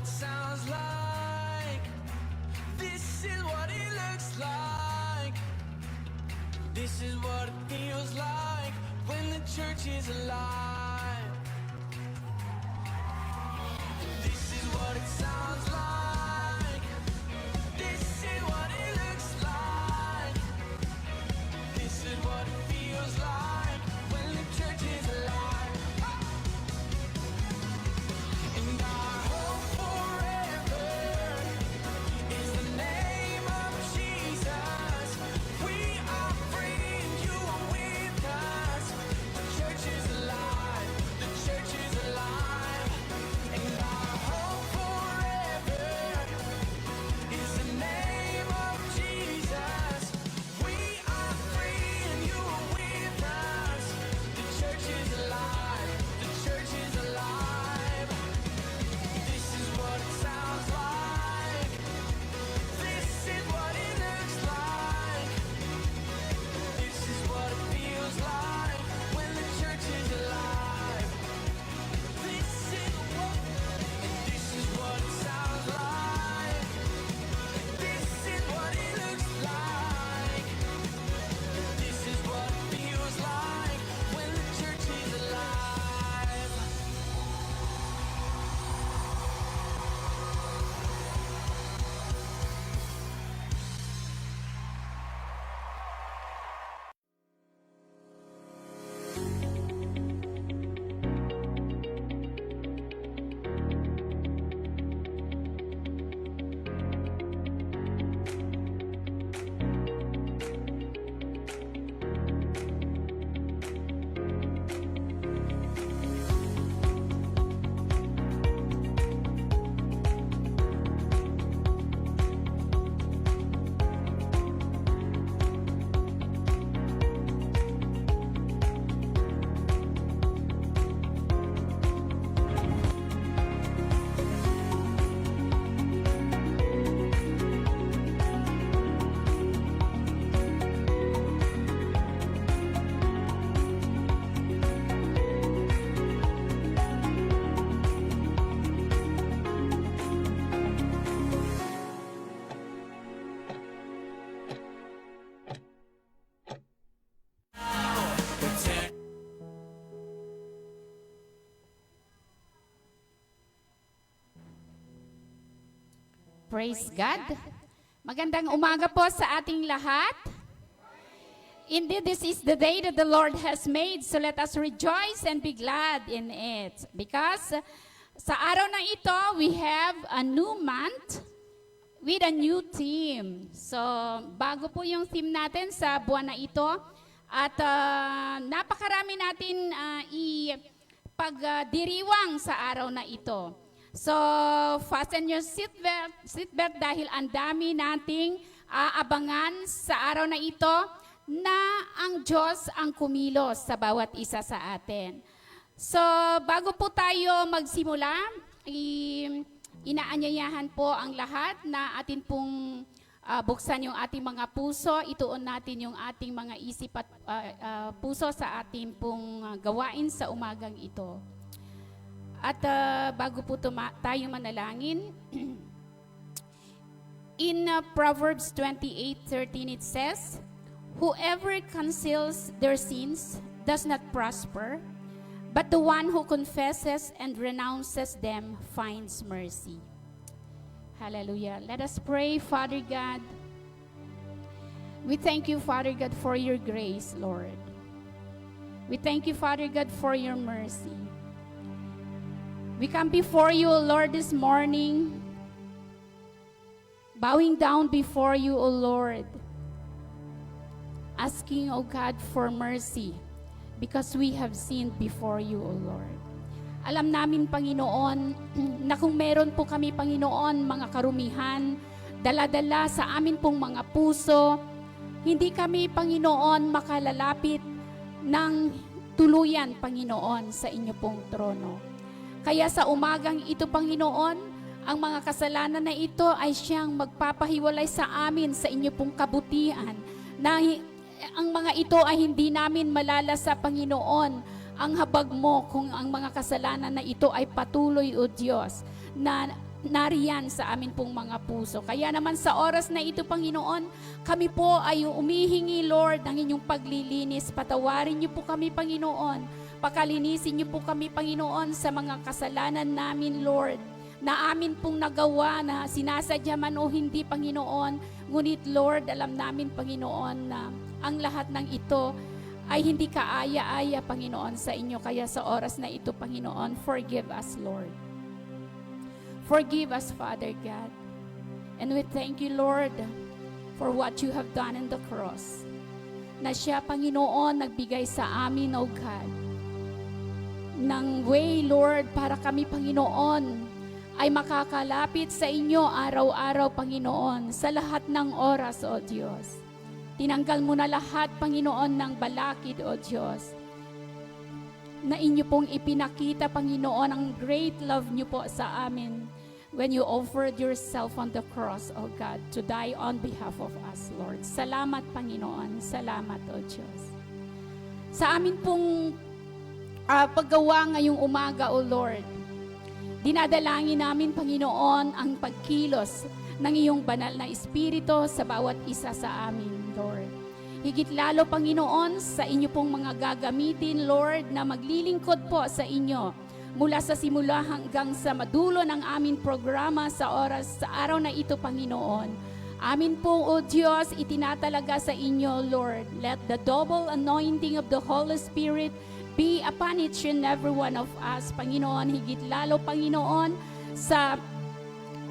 it sounds like. This is what it looks like. This is what it feels like when the church is alive. This is what it sounds like. This is what it looks like. This is what it feels like when the church is alive. And our hope forever is the name of Jesus. We are free and you are with us. The church is alive. The church is alive. And our hope forever is the name of Jesus. We are free and you are with us. The church is alive. The church is alive. This is what it sounds like. This is what it looks like. This is what it feels like when the church is alive. This is what it sounds like. This is what it looks like. This is what it feels like when the church is alive. Praise God. Magandang umaga po sa ating lahat. Indeed, this is the day that the Lord has made, so let us rejoice and be glad in it. Because sa araw na ito, we have a new month with a new theme. So, bago po yung theme natin sa buwan na ito, at napakarami natin ipagdiriwang sa araw na ito. So, fasten your seatbelt dahil ang dami nating aabangan sa araw na ito na ang Diyos ang kumilos sa bawat isa sa atin. So, bago po tayo magsimula, inaanyayahan po ang lahat na atin pong buksan yung ating mga puso, ituon natin yung ating mga isip at puso sa ating pong gawain sa umagang ito. At bago po tayo manalangin, in Proverbs 28:13 it says, "Whoever conceals their sins does not prosper, but the one who confesses and renounces them finds mercy." Hallelujah. Let us pray. Father God, we thank you, Father God, for your grace, Lord. We thank you, Father God, for your mercy. We come before you, O Lord, this morning, bowing down before you, O Lord, asking, O God, for mercy, because we have sinned before you, O Lord. Alam namin, Panginoon, na kung meron po kami, Panginoon, mga karumihan, dala-dala sa amin pong mga puso, hindi kami, Panginoon, makalalapit ng tuluyan, Panginoon, sa inyo pong trono. Kaya sa umagang ito, Panginoon, ang mga kasalanan na ito ay siyang magpapahiwalay sa amin sa inyo pong kabutihan, na ang mga ito ay hindi namin malala sa Panginoon ang habag mo kung ang mga kasalanan na ito ay patuloy, O Diyos, na nariyan sa amin pong mga puso. Kaya naman sa oras na ito, Panginoon, kami po ay umihingi, Lord, ng inyong paglilinis. Patawarin niyo po kami, Panginoon. Pakalinisin niyo po kami, Panginoon, sa mga kasalanan namin, Lord, na amin pong nagawa na sinasadya man o hindi, Panginoon. Ngunit, Lord, alam namin, Panginoon, na ang lahat ng ito ay hindi kaaya-aya, Panginoon, sa inyo. Kaya sa oras na ito, Panginoon, forgive us, Lord. Forgive us, Father God. And we thank you, Lord, for what you have done in the cross. Na siya, Panginoon, nagbigay sa amin, O God, ng way, Lord, para kami, Panginoon, ay makakalapit sa inyo araw-araw, Panginoon, sa lahat ng oras, O Diyos. Tinanggal mo na lahat, Panginoon, ng balakid, O Diyos, na inyo pong ipinakita, Panginoon, ang great love niyo po sa amin when you offered yourself on the cross, O God, to die on behalf of us, Lord. Salamat, Panginoon. Salamat, O Diyos. Sa amin pong paggawa ngayong umaga, O Lord, dinadalangin namin, Panginoon, ang pagkilos ng iyong banal na Espiritu sa bawat isa sa amin, Lord. Higit lalo, Panginoon, sa inyo pong mga gagamitin, Lord, na maglilingkod po sa inyo mula sa simula hanggang sa madulo ng aming programa sa araw na ito, Panginoon. Amin po, O Diyos, itinatalaga sa inyo, Lord. Let the double anointing of the Holy Spirit be upon each and every one of us, Panginoon. Higit lalo, Panginoon, sa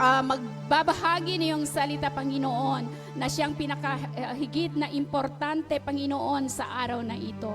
magbabahagi niyong salita, Panginoon, na siyang pinakahigit na importante, Panginoon, sa araw na ito.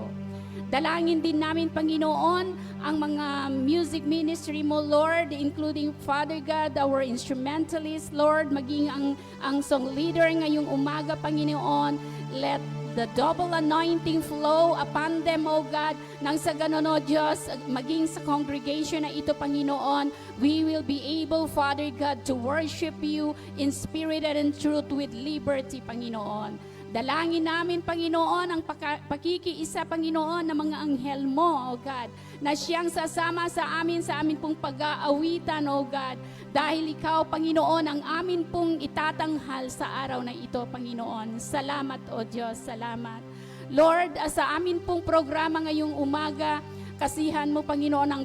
Dalangin din namin, Panginoon, ang mga music ministry mo, Lord, including, Father God, our instrumentalist, Lord, maging ang song leader ngayong umaga, Panginoon. Let the double anointing flow upon them, O God, nang sa ganon, O Diyos, maging sa congregation na ito, Panginoon, we will be able, Father God, to worship you in spirit and in truth with liberty, Panginoon. Dalangin namin, Panginoon, ang pakikiisa, Panginoon, ng mga anghel mo, O God, na siyang sasama sa amin pong pag-aawitan, O God, dahil ikaw, Panginoon, ang amin pong itatanghal sa araw na ito, Panginoon. Salamat, O Diyos, salamat. Lord, sa amin pong programa ngayong umaga, kasihan mo, Panginoon, ang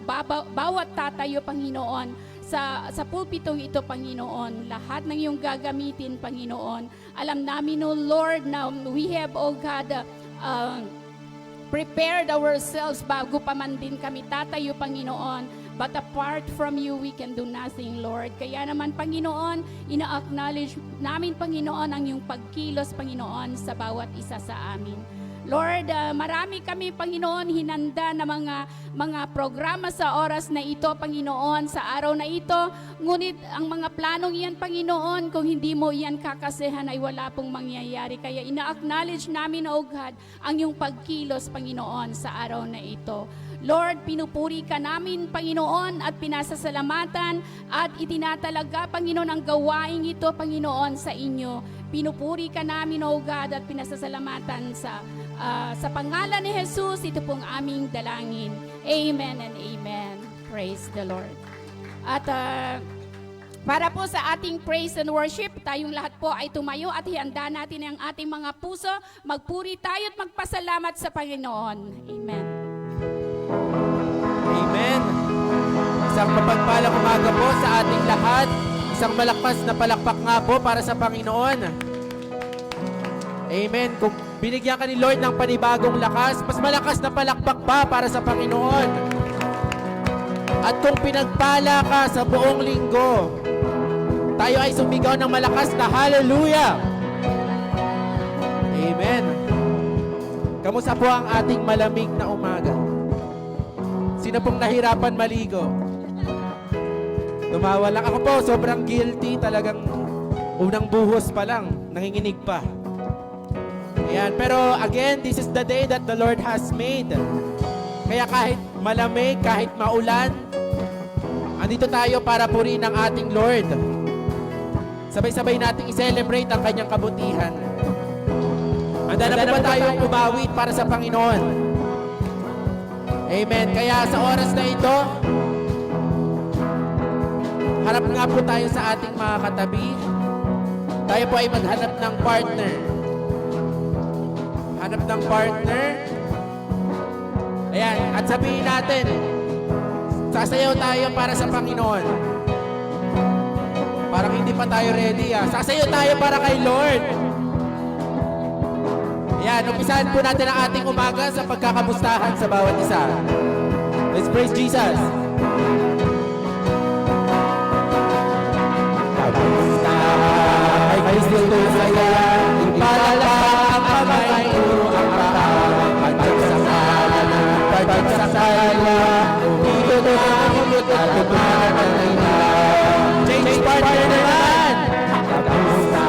bawat tatayo, Panginoon, sa pulpitong ito, Panginoon, lahat ng iyong gagamitin, Panginoon. Alam namin, O Lord, na we have, O God, prepared ourselves bago pa man din kami tatayo, Panginoon. But apart from you, we can do nothing, Lord. Kaya naman, Panginoon, ina-acknowledge namin, Panginoon, ang iyong pagkilos, Panginoon, sa bawat isa sa amin. Lord, marami kami, Panginoon, hinanda na mga programa sa oras na ito, Panginoon, sa araw na ito. Ngunit ang mga planong iyan, Panginoon, kung hindi mo iyan kakasihan, ay wala pong mangyayari. Kaya ina-acknowledge namin, O God, ang iyong pagkilos, Panginoon, sa araw na ito. Lord, pinupuri ka namin, Panginoon, at pinasasalamatan at itinatalaga, Panginoon, ang gawaing ito, Panginoon, sa inyo. Pinupuri ka namin, O God, at pinasasalamatan sa pangalan ni Jesus, ito pong aming dalangin. Amen and amen. Praise the Lord. At para po sa ating praise and worship, tayong lahat po ay tumayo at ihanda natin ang ating mga puso. Magpuri tayo at magpasalamat sa Panginoon. Amen. Amen. Isang mapagpalang umaga po sa ating lahat. Isang malakas na palakpak nga po para sa Panginoon. Amen. Kung binigyan ka ni Lord ng panibagong lakas, mas malakas na palakpak pa para sa Panginoon. At kung pinagpala ka sa buong linggo, tayo ay sumigaw ng malakas na hallelujah. Amen. Kamusta po ang ating malamig na umaga? Sino pong nahirapan maligo? Tumawa lang. Ako po, sobrang guilty. Talagang unang buhos pa lang, nanginginig pa. Ayan. Pero again, this is the day that the Lord has made. Kaya kahit malamig, kahit maulan, andito tayo para purihin ang ating Lord. Sabay-sabay nating i-celebrate ang kanyang kabutihan. Handa na po ba tayong umawit para sa Panginoon? Amen. Kaya sa oras na ito, Harap nga po tayo sa ating mga katabi. Tayo po ay maghanap ng partner. Hanap ng partner. Ayan, at sabihin natin, sasayaw tayo para sa Panginoon. Parang hindi pa tayo ready Sasayaw tayo para kay Lord. Ayan, umpisahan po natin ang ating umaga sa pagkakamustahan sa bawat isa. Let's praise Jesus. Kamusta ay Kristo saya, ipalala ang kamay, turo ang paa, pagsaksakala, pagsaksakala, dito at tumanay. Change partner naman. Kamusta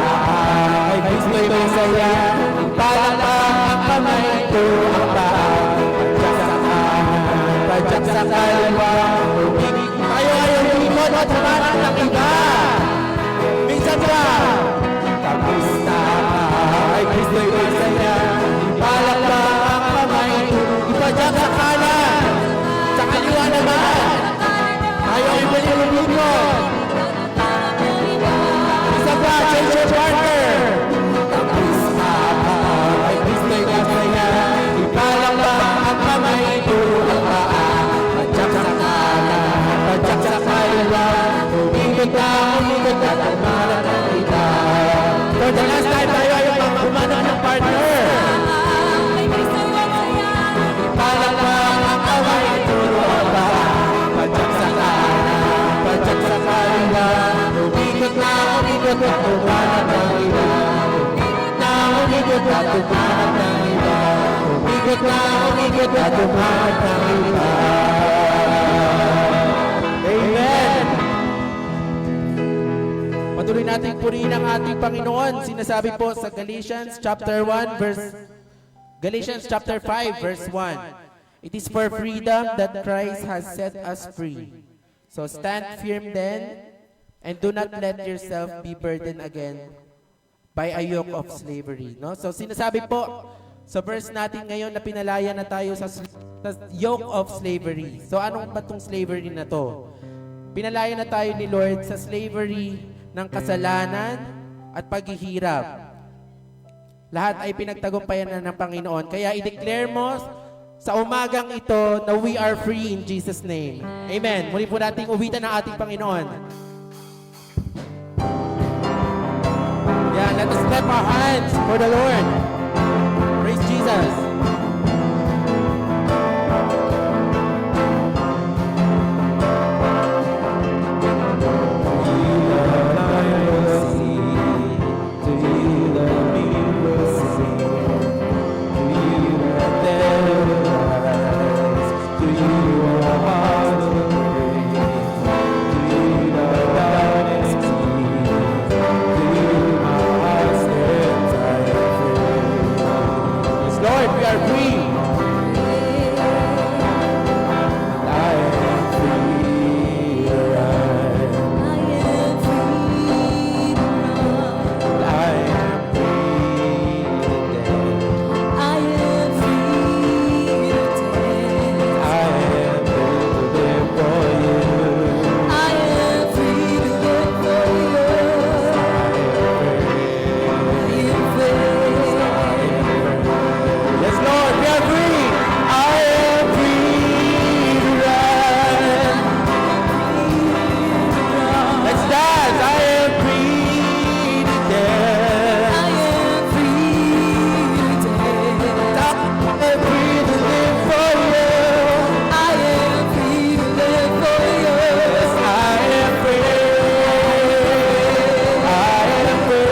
ay Kristo saya, ipalala ang kamay, turo ang paa, pagsaksakala, tayo ay umikot at humarap ng iba. Minsan ba? Kamusta ay Kristo'y masaya, ipalala ang kamay, ipadyak sa kanan, sa kaliwa naman. Tayo ay muli umikot. Minsan ba? Change your partner. Kamusta ay Kristo'y masaya, ipalala ang kamay, turo ang paa, padyak sa kanan, padyak sa kaliwa, umikot at humarap ng iba. For the last time, tayo ay humanap ng partner. Palala ang kamay, turo ang paa, padyak sa kanan, padyak sa kaliwa, umikot at humarap ng iba. Umikot at humarap ng iba. Umikot at humarap ng iba. Amen. Patuloy natin purihin ang ating Panginoon. Sinasabi po sa Galatians chapter 5 verse 1. It is for freedom that Christ has set us free. So stand firm then, and do not let yourself be burdened again by a yoke of slavery. No? So sinasabi po sa verse natin ngayon na pinalaya na tayo sa yoke of slavery. So anong ba itong slavery na to? Pinalaya na tayo ni Lord sa slavery ng kasalanan at paghihirap. Lahat ay pinagtagumpayan na ng Panginoon. Kaya i-declare mo sa umagang ito na we are free in Jesus' name. Amen. Muli po nating uwitan ng ating Panginoon. Yeah, let us clap our hands for the Lord. Praise Jesus. Lord, we are free. I am free to run. I am free to dance. I am free to live for you. I am free to live for you. Yes, Lord, we are free. I am free to run. Let's dance. I am free to dance. I am free to dance. I am free to live for you. I am free to live for you. Yes, I am free. I am free.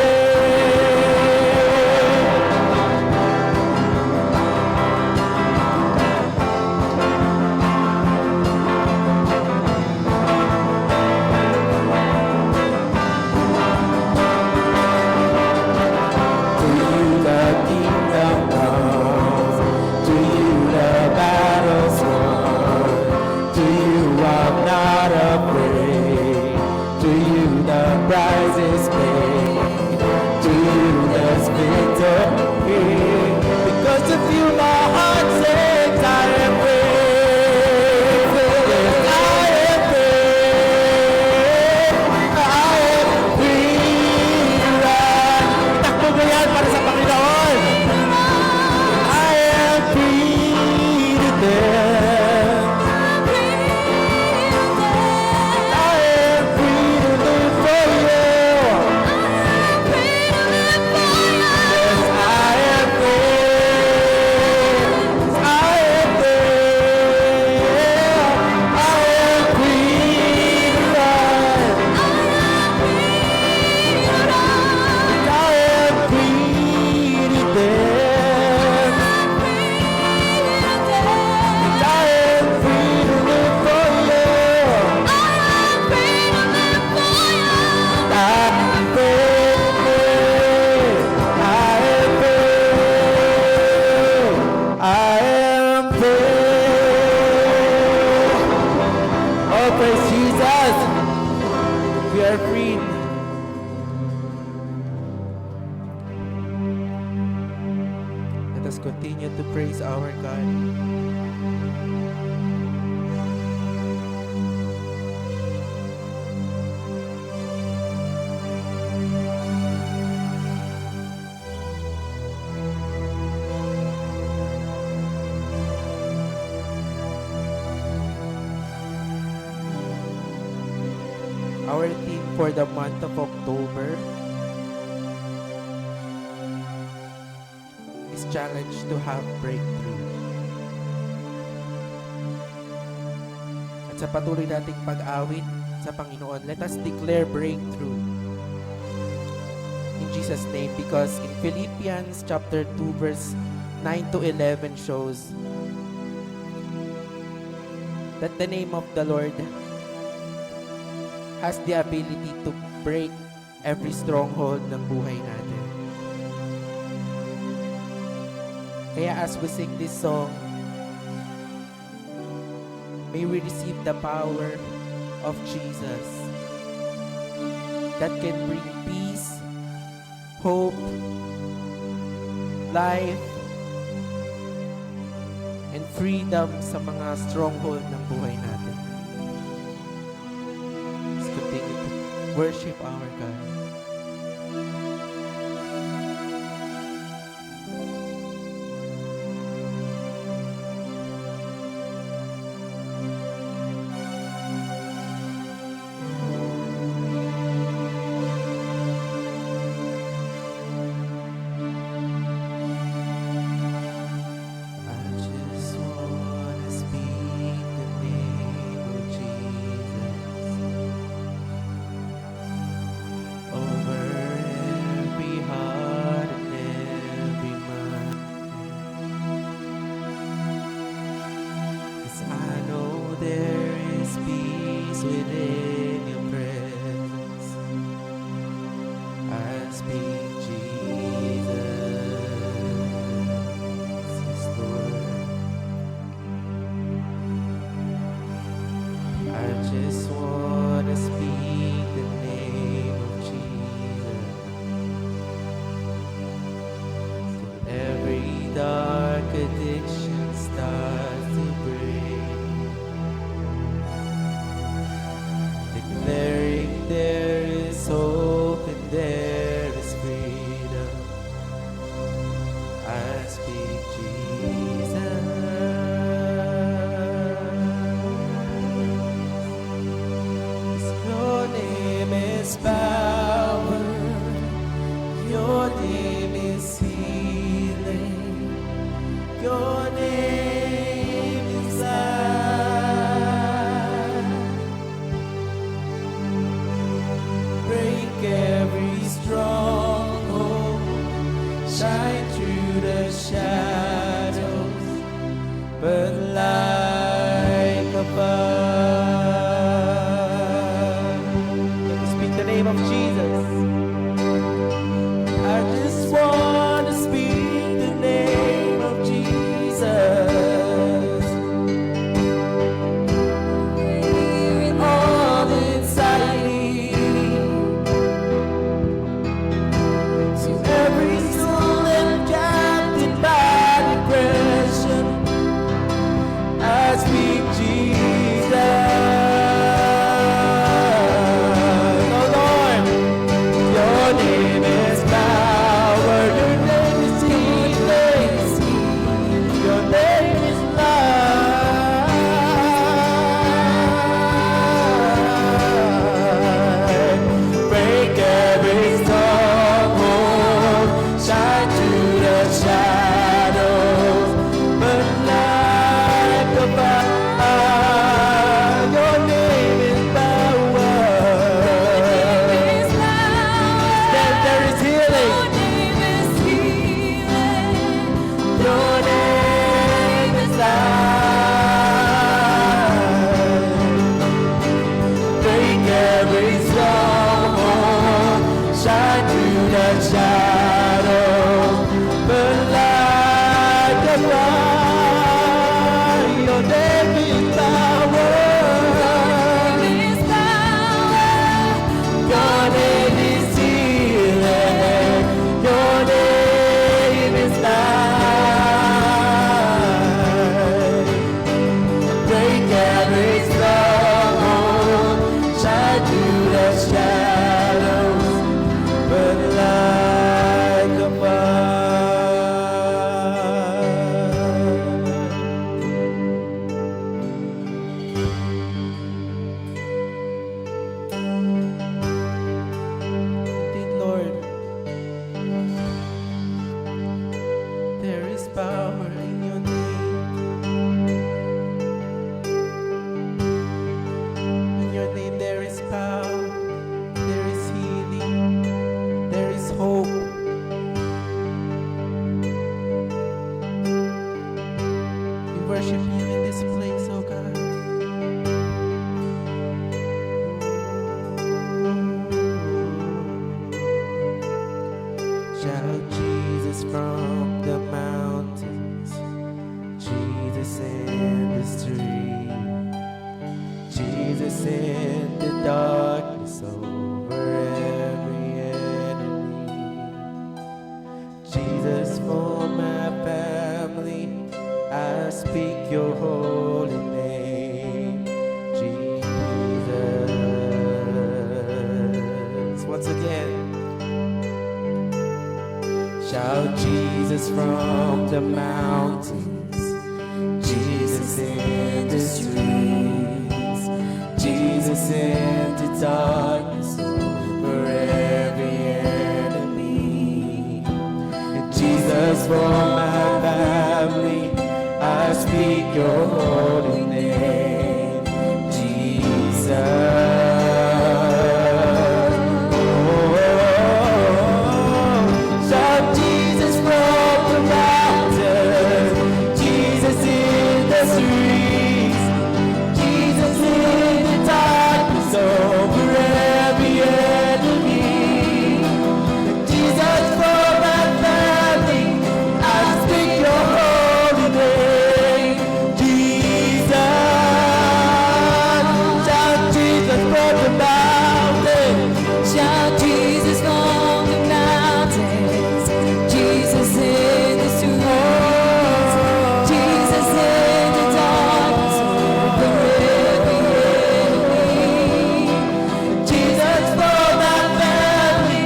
we are freed. Let us continue to praise our God. Our theme for the month of October is challenge to have breakthrough. At sa patuloy nating pag-awit sa Panginoon, let us declare breakthrough in Jesus' name, because in Philippians chapter 2 verse 9 to 11 shows that the name of the Lord has the ability to break every stronghold ng buhay natin. Kaya as we sing this song, may we receive the power of Jesus that can bring peace, hope, life, and freedom sa mga stronghold ng buhay natin. Let's continue to worship our God. I just wanna speak the name of Jesus over every heart and every mind. 'Cause I know there is peace within your presence. I speak Jesus, yes, Lord. I just wanna speak the name of Jesus till every dark addiction starts to break, declaring there is hope and there is freedom. I speak Jesus. 'Cause your name is power, your name is healing, your name is life. Break every stronghold, shine through the shadows, burn like a fire. Let us speak the name of Jesus. I just want to speak the name of Jesus. All inside me, to every soul that captured by depression, I speak Jesus. Oh Lord, shine through the shadows, but like a Indeed, Lord, there is power in your name. In your name there is power, there is healing, there is hope. We worship you in this place, oh God. Shout Jesus from the mountains, Jesus in the street, Jesus in the darkness over every enemy, Jesus for my family, I speak your holy name, Jesus. Once again, shout Jesus from the mountains, Jesus in the streets, Jesus in the darkness over every enemy, and Jesus for my family, I speak your holy name, Jesus. Shout Jesus from the mountains, Jesus in the streets, Jesus in the darkness over every enemy, Jesus for my family, I speak your holy name, Jesus. Shout Jesus from the mountains, Shout Jesus from the mountains, Jesus in the streets, Jesus in the darkness over every enemy. Jesus for my family,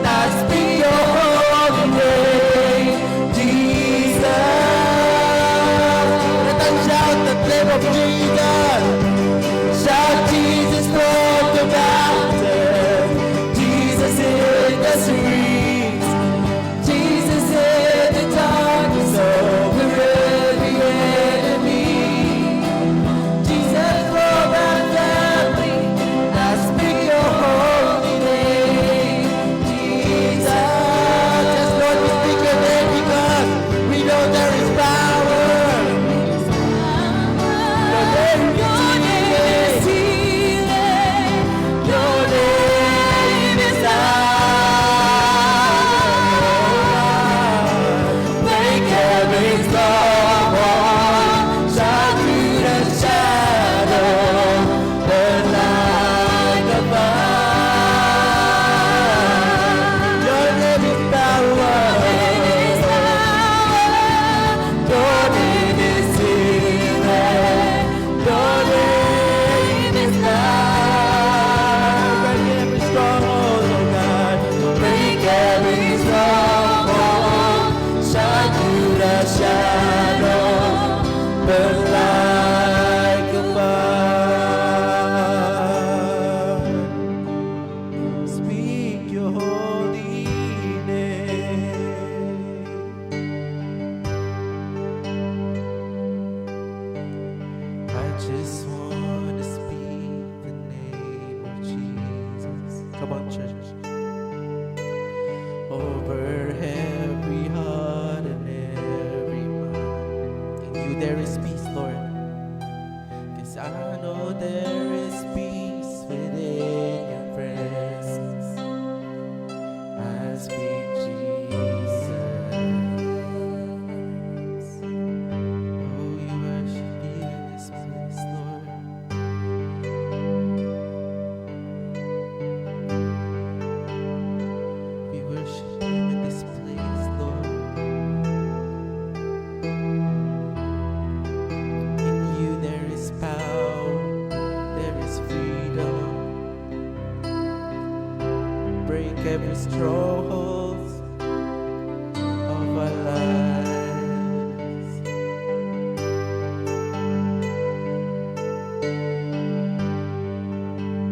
I speak your holy name, Jesus. Let us shout the name of Jesus. Shout Jesus from the mountain, Jesus in the streets, Jesus in the darkness over every enemy. Jesus for my family, I speak your holy name, Jesus. Yes, Lord, we speak your name because we know there is power. Your name is healing. Your name is life. Make every stronghold shine through the shadow, burn like a fire. Your name is power. Your name is healing. Your name is life. Break every stronghold, oh God. Break every stronghold. Shine through the shadow, burn like a fire. Speak your holy name. I just want to speak the name of Jesus. Come on, church. Over every heart and every mind. In you there is peace, Lord. 'Cause I know there is peace within your presence. I speak Jesus. Oh, we worship you in this place, Lord. We worship you in this place, Lord. break every stronghold of our lives.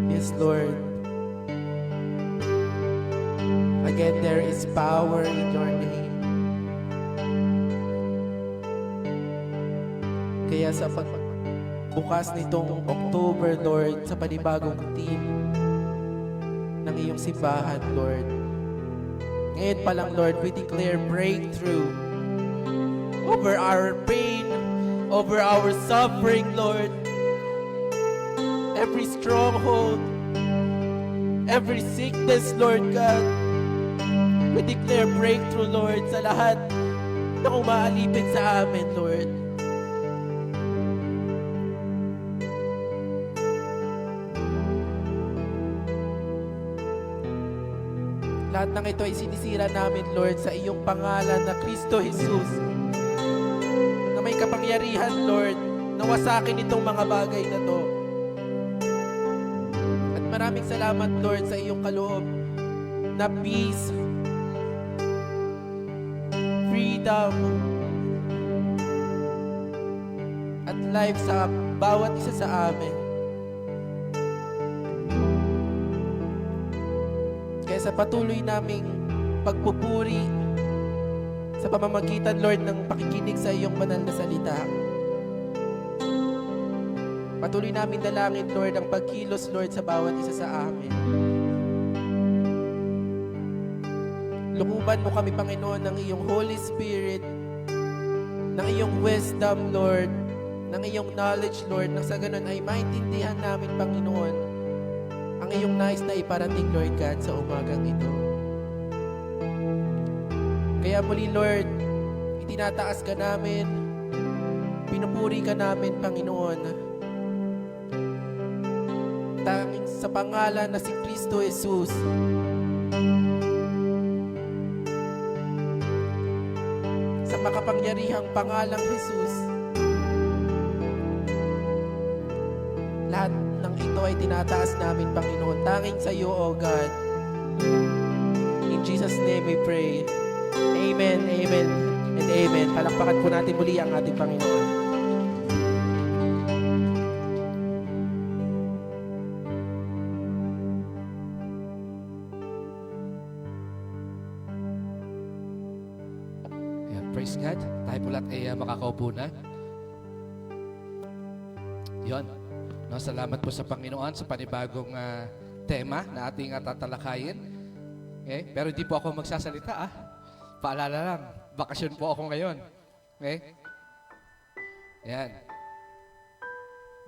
Yes, Lord. Again, there is power in your name. Kaya sa pagbukas nitong October, Lord, sa panibagong team ng iyong simbahan, Lord. Ngayon pa lang, Lord, we declare breakthrough over our pain, over our suffering, Lord. Every stronghold, every sickness, Lord God. We declare breakthrough, Lord, sa lahat na umaalipin sa amin, Lord. Lahat ng ito ay sinisira namin, Lord, sa iyong pangalan na Kristo Jesus, na may kapangyarihan, Lord, na wasakin itong mga bagay na to. At maraming salamat, Lord, sa iyong kaloob na peace, freedom, at life sa bawat isa sa amin. Kaya sa patuloy naming pagpupuri sa pamamagitan, Lord, ng pakikinig sa iyong banal na salita, patuloy namin dalangin, Lord, ang pagkilos, Lord, sa bawat isa sa amin. Lukuban mo kami, Panginoon, ng iyong Holy Spirit, ng iyong wisdom, Lord, ng iyong knowledge, Lord, nang sa ganun ay maintindihan namin, Panginoon, ang iyong nais na iparating, Lord God, sa umagang ito. Kaya muli, Lord, itinataas ka namin, pinupuri ka namin, Panginoon, tanging sa pangalan na si Kristo Jesus, sa makapangyarihang pangalang Jesus, lahat ng ito ay tinataas namin, Panginoon, tanging sa iyo, O God. In Jesus' name we pray. Amen, amen, and amen. Palakpakan po natin muli ang ating Panginoon. Ayan, praise God. Tayo po lahat ay makakaupo na. Yun. No, salamat po sa Panginoon sa panibagong tema na ating tatalakayin. Okay? Pero hindi po ako magsasalita. Paalala lang, bakasyon po ako ngayon. Okay? Ayan.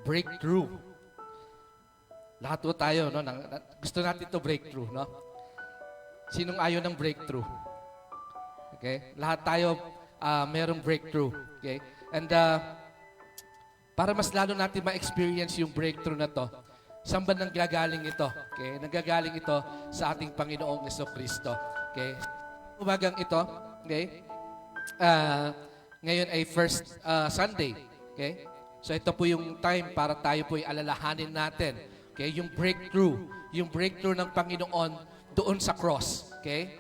Breakthrough. Lahat po tayo, no? Gusto natin to breakthrough, no? Sinong ayaw ng breakthrough? Okay? Lahat tayo merong breakthrough. Okay? And para mas lalo natin ma-experience yung breakthrough na to, saan ba nanggagaling ito? Okay? Nanggagaling ito sa ating Panginoong Jesucristo. Okay? Umagang ito, okay? Ngayon ay first Sunday. Okay? So ito po yung time para tayo po alalahanin natin. Okay? Yung breakthrough ng Panginoon doon sa cross. Okay?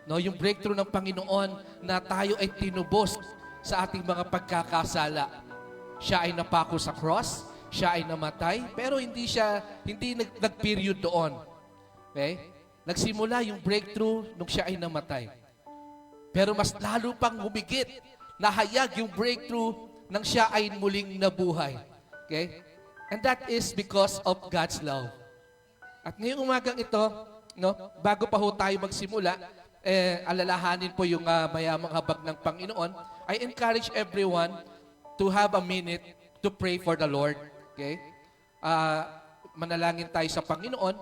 No, yung breakthrough ng Panginoon na tayo ay tinubos sa ating mga pagkakasala. Siya ay napako sa cross, siya ay namatay, pero hindi nag-period doon. Okay? Nagsimula yung breakthrough nung siya ay namatay. Pero mas lalo pang humigit, nahayag yung breakthrough nang siya ay muling nabuhay. Okay? And that is because of God's love. At ngayong umagang ito, no, bago pa ho tayo magsimula, alalahanin po yung mayamang habag ng Panginoon, I encourage everyone to have a minute to pray for the Lord. Okay? Manalangin tayo sa Panginoon.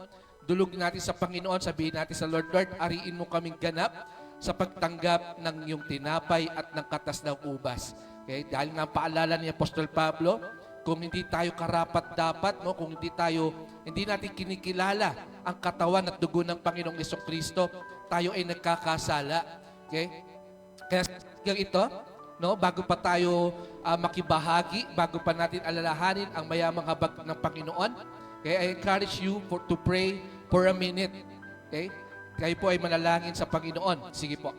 Dulog natin sa Panginoon. Sabihin natin sa Lord, Lord, ariin mo kaming ganap sa pagtanggap ng iyong tinapay at ng katas ng ubas. Okay? Dahil nga paalala ni Apostol Pablo, kung hindi tayo karapat-dapat, no? Kung hindi natin kinikilala ang katawan at dugo ng Panginoong Jesucristo, tayo ay nagkakasala. Okay? Kaya ito, no, bago pa tayo makibahagi, bago pa natin alalahanin ang mayamang habag ng Panginoon, okay, I encourage you to pray for a minute. Okay? Kayo po ay manalangin sa Panginoon. Sige po.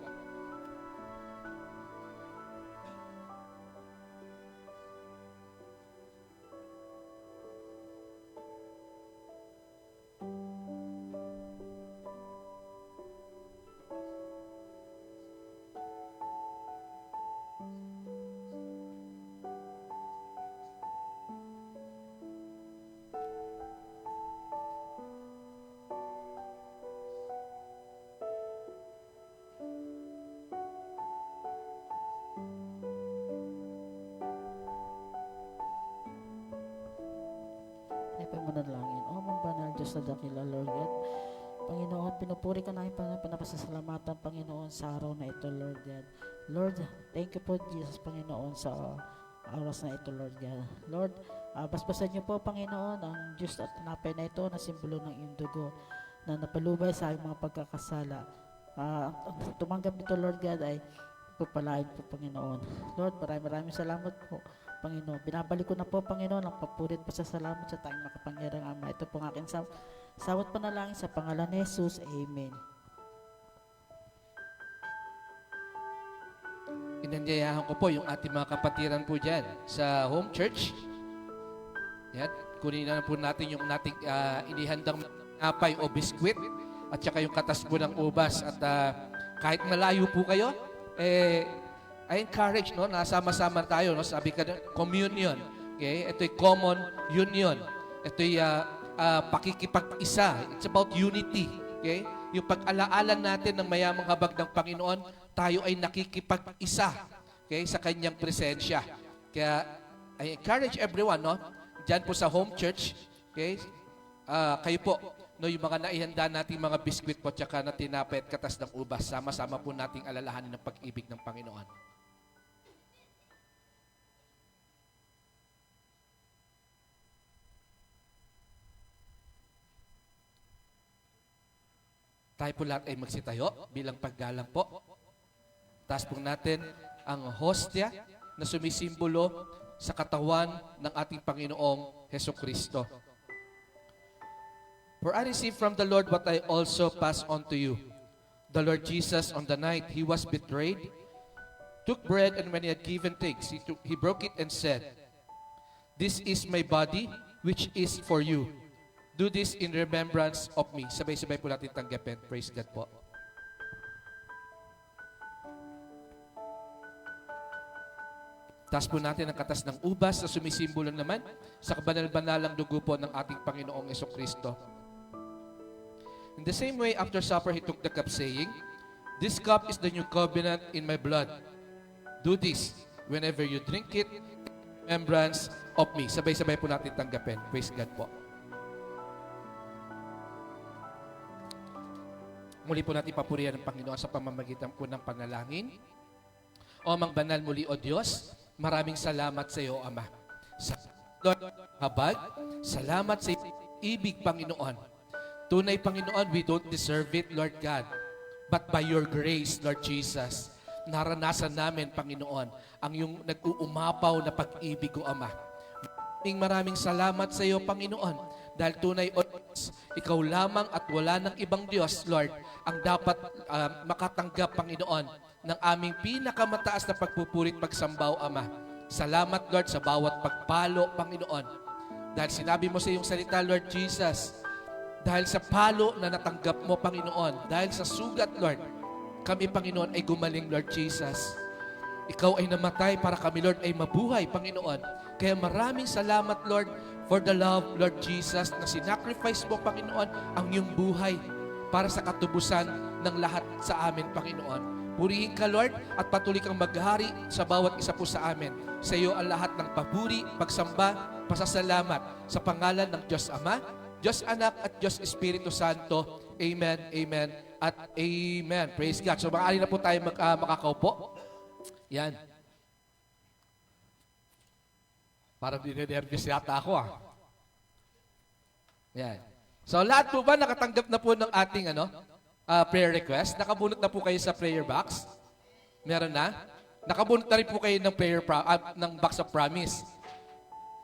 Ay pamanalangin. O mong banal Diyos na dakila, Lord God. Panginoon, pinupuri ka namin, pinapasasalamatan, Panginoon, sa araw na ito, Lord God. Lord, thank you po, Jesus, Panginoon, sa oras na ito, Lord God. Lord, basbasan niyo po, Panginoon, ang Diyos at tinapay na ito na simbolo ng iyong dugo na napalubay sa aming mga pagkakasala. Tumanggap nito, Lord God, ay pagpalain po, Panginoon. Lord, maraming salamat po, Panginoon. Binabalik ko na po, Panginoon, ang papurit pa sa salamat sa tayong makapangyarang Ama. Ito po ang aking sawat panalangin sa pangalan ni Jesus. Amen. Inanyayahan ko po yung ating mga kapatiran po dyan sa home church. Yan, kunin na po natin yung nating inihandang apay o biskwit at saka yung katas po ng ubas. At kahit malayo po kayo, I encourage, no, nasama-sama tayo, no, sabi ka, communion. Okay? Ito'y common union. Ito'y pakikipag-isa. It's about unity. Okay? Yung pag-alaalan natin ng mayamang habag ng Panginoon, tayo ay nakikipag-isa, okay, sa kanyang presensya. Kaya I encourage everyone, no, dyan po sa home church, okay, kayo po, no, yung mga naihanda nating mga biskwit po tsaka na tinapay at katas ng ubas, sama-sama po nating alalahanin ng pag-ibig ng Panginoon. Tayo po lahat ay magsitayo bilang paggalang po. Taas po natin ang hostya na sumisimbolo sa katawan ng ating Panginoong Heso Kristo. For I received from the Lord what I also pass on to you. The Lord Jesus, on the night he was betrayed, took bread, and when he had given thanks, he broke it and said, "This is my body, which is for you. Do this in remembrance of me." Sabay-sabay po natin tanggapin. Praise God po. Taas po natin ang katas ng ubas na sumisimbolo naman sa kabanal-banalang dugo po ng ating Panginoong Jesucristo. In the same way, after supper, he took the cup, saying, "This cup is the new covenant in my blood. Do this whenever you drink it in remembrance of me." Sabay-sabay po natin tanggapin. Praise God po. Muli po natin papurihan ng Panginoon sa pamamagitan po ng panalangin. O amang banal muli, O Diyos, maraming salamat sa iyo, Ama. Sa Lord, habag, salamat sa ibig, Panginoon. Tunay, Panginoon, we don't deserve it, Lord God. But by your grace, Lord Jesus, naranasan namin, Panginoon, ang yung nag-uumapaw na pag-ibig, O Ama. Maraming salamat sa iyo, Panginoon. Dahil tunay, O Diyos, ikaw lamang at wala ng ibang Diyos, Lord, ang dapat makatanggap, Panginoon, ng aming pinakamataas na pagpupurit pagsambaw, Ama. Salamat, Lord, sa bawat pagpalo, Panginoon. Dahil sinabi mo sa iyong salita, Lord Jesus, dahil sa palo na natanggap mo, Panginoon, dahil sa sugat, Lord, kami, Panginoon, ay gumaling, Lord Jesus. Ikaw ay namatay para kami, Lord, ay mabuhay, Panginoon. Kaya maraming salamat, Lord, for the love, Lord Jesus, na sinacrifice mo, Panginoon, ang iyong buhay para sa katubusan ng lahat sa amin, Panginoon. Purihin ka, Lord, at patuloy kang maghari sa bawat isa po sa amin. Sa iyo ang lahat ng papuri, pagsamba, pasasalamat sa pangalan ng Diyos Ama, Diyos Anak, at Diyos Espiritu Santo. Amen, amen, at amen. Praise God. So maaari na po tayo makakaupo. Yan. Parang dinenervous yata ako, ah. Yan. So lahat po ba nakatanggap na po ng ating prayer request? Nakabunot na po kayo sa prayer box? Meron na? Nakabunot na rin po kayo ng ng box of promise.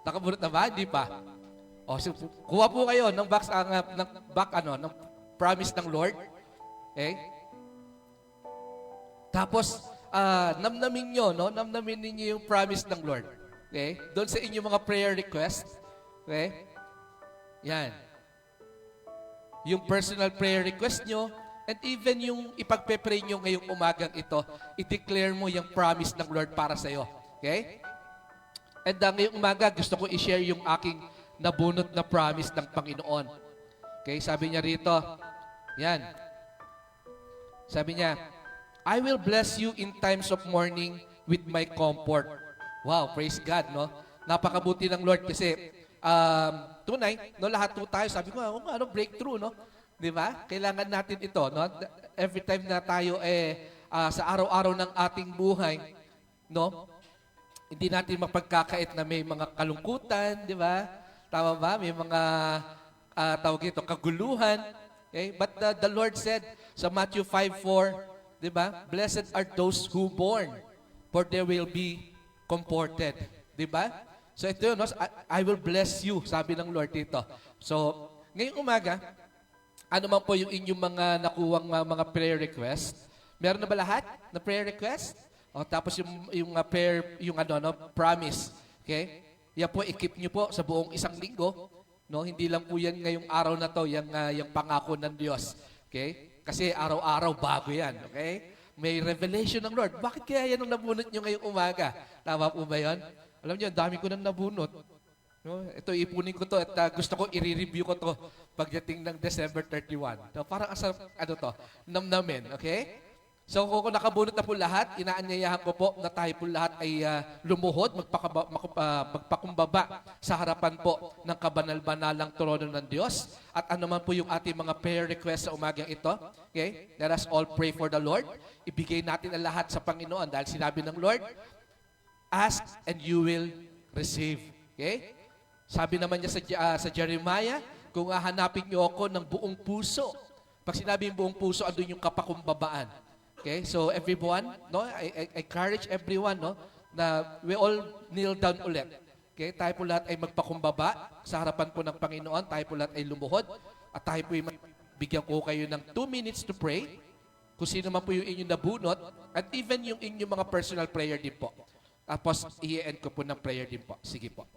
Nakabunot na ba? Hindi pa. O, so, kuha po kayo ng box ng promise ng Lord. Okay? Tapos, namnamin nyo, no? Namnamin ninyo yung promise ng Lord. Okay? Doon sa inyong mga prayer request. Okay? Yan. Yung personal prayer request nyo, and even yung ipagpe-pray nyo ngayong umagang ito, i-declare mo yung promise ng Lord para sa'yo. Okay? And ngayong umaga, gusto ko i-share yung aking nabunot na promise ng Panginoon. Okay? Sabi niya rito, yan. Sabi niya, I will bless you in times of mourning with my comfort. Wow, praise God, no? Napakabuti ng Lord kasi tunay, no, lahat po tayo, sabi ko, ano, breakthrough, no? Di ba? Kailangan natin ito, no? Every time na tayo, sa araw-araw ng ating buhay, no? Hindi natin mapagkakait na may mga kalungkutan, di ba? Tama ba? May mga, tawag ito, kaguluhan. Okay? But the Lord said sa Matthew 5:4, di ba? Blessed are those who mourn, for they will be comforted. Di ba? So ito yun, no? I will bless you, sabi ng Lord dito. So, ngayong umaga, ano man po yung inyong mga nakuwang mga prayer request? Meron na ba lahat na prayer request? O, tapos yung prayer, yung promise. Okay? Yan po, i-keep nyo po sa buong isang linggo. No? Hindi lang po yan ngayong araw na to, yung pangako ng Diyos. Okay? Kasi araw-araw bago yan. Okay? May revelation ng Lord. Bakit kaya yan ang nabunot nyo ngayong umaga? Tama po ba yan? Alam nyo, dami ko nang nabunot. No? Ito, ipunin ko to at gusto ko i-review ko to pagdating ng December 31. So, parang asa, namnamin. Okay? So kung nakabunot na po lahat, inaanyayahan ko po na tayo po lahat ay lumuhod, magpakumbaba sa harapan po ng kabanal-banalang trono ng Diyos. At ano man po yung ating mga prayer request sa umagang ito. Okay? Let us all pray for the Lord. Ibigay natin ang lahat sa Panginoon dahil sinabi ng Lord, ask and you will receive. Okay? Sabi naman niya sa Jeremiah, kung hahanapin niyo ako ng buong puso. Pag sinabi yung buong puso, andun yung kapakumbabaan. Okay, so everyone, no, I encourage everyone, no, na we all kneel down ulit. Okay, tayo po lahat ay magpakumbaba sa harapan po ng Panginoon, tayo po lahat ay lumuhod, at tayo po ay bigyan ko kayo ng 2 minutes to pray, kung sino man po yung inyong nabunot, at even yung inyong mga personal prayer din po. Tapos, i-end ko po ng prayer din po. Sige po.